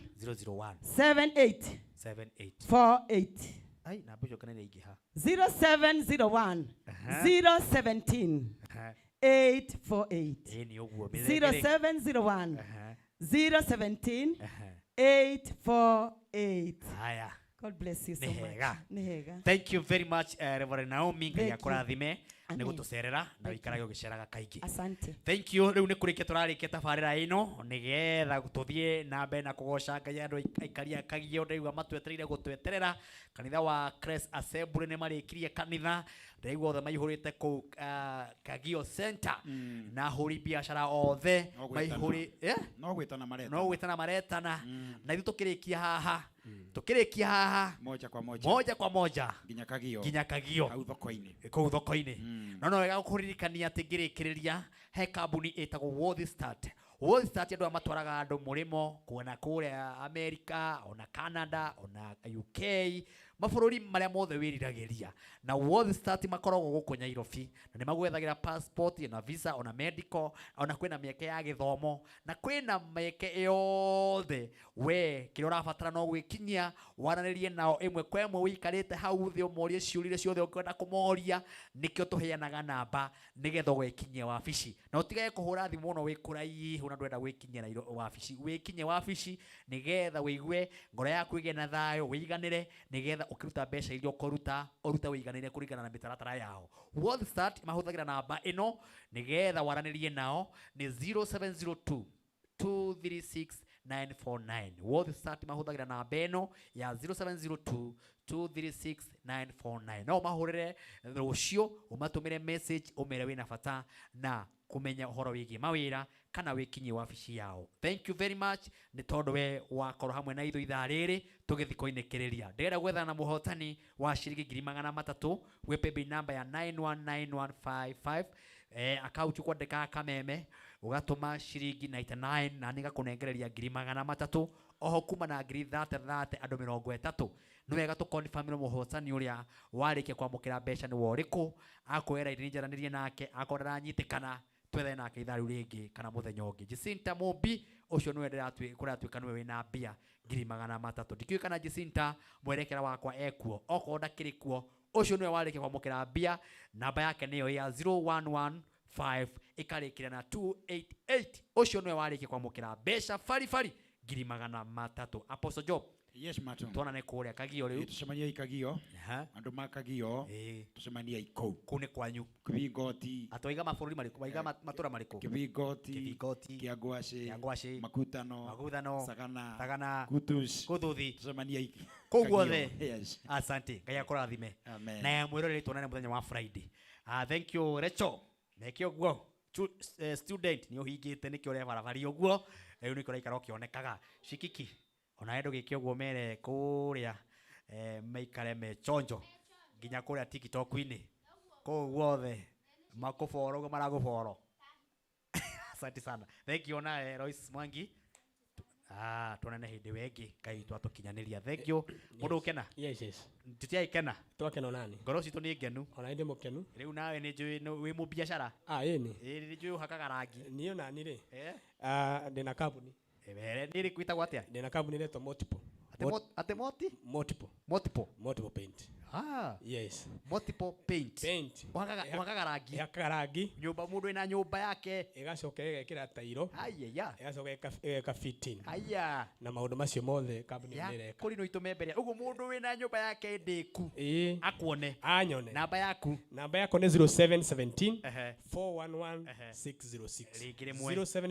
7848
ai namba ĩyo kana ĩingĩha
0701 017 848 0701 017 848. God bless you so much.
Thank you very much, Reverend Naomi. Ngai akũrathime. nä gå tå cerera na wĩikarage ũgĩceraga kaingĩ.
Asante.
Thank you. Rĩu nĩ kũrĩkia tũrarĩkia tabarĩra ĩno nĩgetha tũthiĩ na mbere na kũgoca Ngai andũ aikaria Kagio ndaigua matwetereire gũtweterera. Kanitha wa Crest Assembly nĩ marĩkirie kanitha ndaigua othe maihũrĩte kũu Kagio Center na hũri biacara othe maihũrĩ
no gwĩtana
maretana na ithuĩ tũkĩrĩkia haha moja kwa moja nginya Kagio kũu thoko-inĩ no wega gũkũririkania atĩ ngĩrĩkĩrĩria he kambuni ĩtagwo World Start andũ a matwaraga andũ mũrĩmo kuona kũrĩa America ona Canada ona UK mabũrũri marĩa mothe wĩriragĩria na World Start makoragwo gũkũ Nairobi na nĩ magwethagira passport na visa ona medical ona kwĩna mĩeke ya gĩthomo na kwĩna mĩeke yothe we kĩrĩa ũrabatara no gwĩkinyia waranĩrie nao ĩmwe kwa ĩmwe wĩikarĩte hau thĩ ũmorie ciũrire ciothe ũkwenda kũmoria nĩkĩo tũheanaga namba nĩgetha gwĩkinyia wabici na ũtigage kũhũra thimũ no wĩ kũraihu na ndwenda gwĩkinyia wabici wĩkinye wabici nĩgetha wĩigue ngoro yaku ĩgĩe na thayũ wĩiganĩre nĩgetha ũkĩruta mbeca iria ũkũruta ũruta wĩiganĩre kũringana na mĩtaratara yao. World Start mahũthagĩra namba ĩno nĩgetha waranĩrie nao nĩ 0702 236 World Start mahũthagĩra namba ĩno ya 0702 236 no mahũrĩre rũciũ ũmatũmĩre message ũmere wĩna bata na kumenya ũhoro wĩgiĩ mawĩra kana wĩkinyie wabici yao. Thank you very much nĩ tondũ we wakorwo hamwe na ithuĩ ithaa rĩrĩ tũgĩthiĩ kũinĩkĩrĩria. Ndĩrenda gwethana na mũhotani wa ciringi 300 gwĩ paybill namba ya 919155 akaunti kwandĩka Kameme ũgatũma ciringi 99 na nĩgakũnengereria 300 oho kuma na 30 andũ 30 nĩ wega tũ confirm mũhotani ũrĩa warĩkia kwamũkĩra mbeca nĩ worĩkũ akwĩra irini njaranĩrie nake akorwo ndaranyitĩkana twethe nake ithaa rĩu rĩngĩ kana mũthenya ũngĩ. Jacinta Mũmbi ũcio nĩwe kũratuĩka nĩwe wĩna mbia 300. Ndikĩũĩ kana Jacinta mwerekera wakwa ekuo okorwo ndakĩrĩ kuo ũcio nĩwe warĩkia kwamũkĩra mbia namba yake nĩyo ya 0115 ĩkarĩkĩra na 288 ũcio nĩwe warĩkia kwamũkĩra mbeca baribari 300. Apostle Job
Yes, Matum.
Tuonane kũrĩa Kagio rĩu.
Tucemanie Kagio. Andũ ma Kagio. Tucemanie kũu.
Kũu nĩ kwanyu.
Kibingoti.
Atwaiga mabũrũri marĩkũ? Waiga matũra marĩkũ?
Kibingoti. Kĩangwacĩ. Makutano. Sagana.
Kututhi.
Tucemanie
kũu guothe. Yes. Asante. Ngai akũrathime. Amen. Na mwĩroreri tuonane mũthenya wa Friday. Thank you Rachel. Meke ũguo. Student nĩ ũhingĩte nĩkĩo ũrĩa barabari ũguo. Rĩu nĩkĩo ũraikara ũkĩonekaga. Shikiki. Ona endo gĩkĩ ũguo mere kũrĩa maikare me chonjo nginya kũrĩa TikTok-inĩ kũu guothe makũboro ũguo maragũboro. Asante sana. Thank you ona Royce Mwangi. Tuonane hĩndĩ wengĩ Ngai twatũkinyanĩria. Thank you. Mũndũ ũkena?
Yes.
Tutiaikena?
Twakena nani?
Ngoro citũ nĩ ngenu.
Ona inde mũkenu.
Rĩu nawe nĩ njũĩ wĩ mũbiacara?
Ĩni.
Nĩ njũĩ ũhakaga rangi.
Niĩ nani rĩ? Ndĩna kambuni.
Nĩrĩ kwĩtagwo atĩa?
Ndĩna kambuni ĩretwo Multiple.
Ate moti?
Multiple paint. Yes.
Multiple paint. Wakaga rangi.
Yakaga rangi.
Nyũmba mũndũ ena nyũmba yake.
Ĩgacoka ĩgekĩra tairo.
Aiya.
Ĩgacoka ĩgeka fitting.
Aiya.
Na maũndũ macio mothe kambuni nĩreka.
Kũrĩ no itũme mbere. Ũguo mũndũ wĩna nyũmba yake ndĩku. Akuone.
Anyone.
Namba yaku.
Namba yako nĩ 0717 411 606. 0717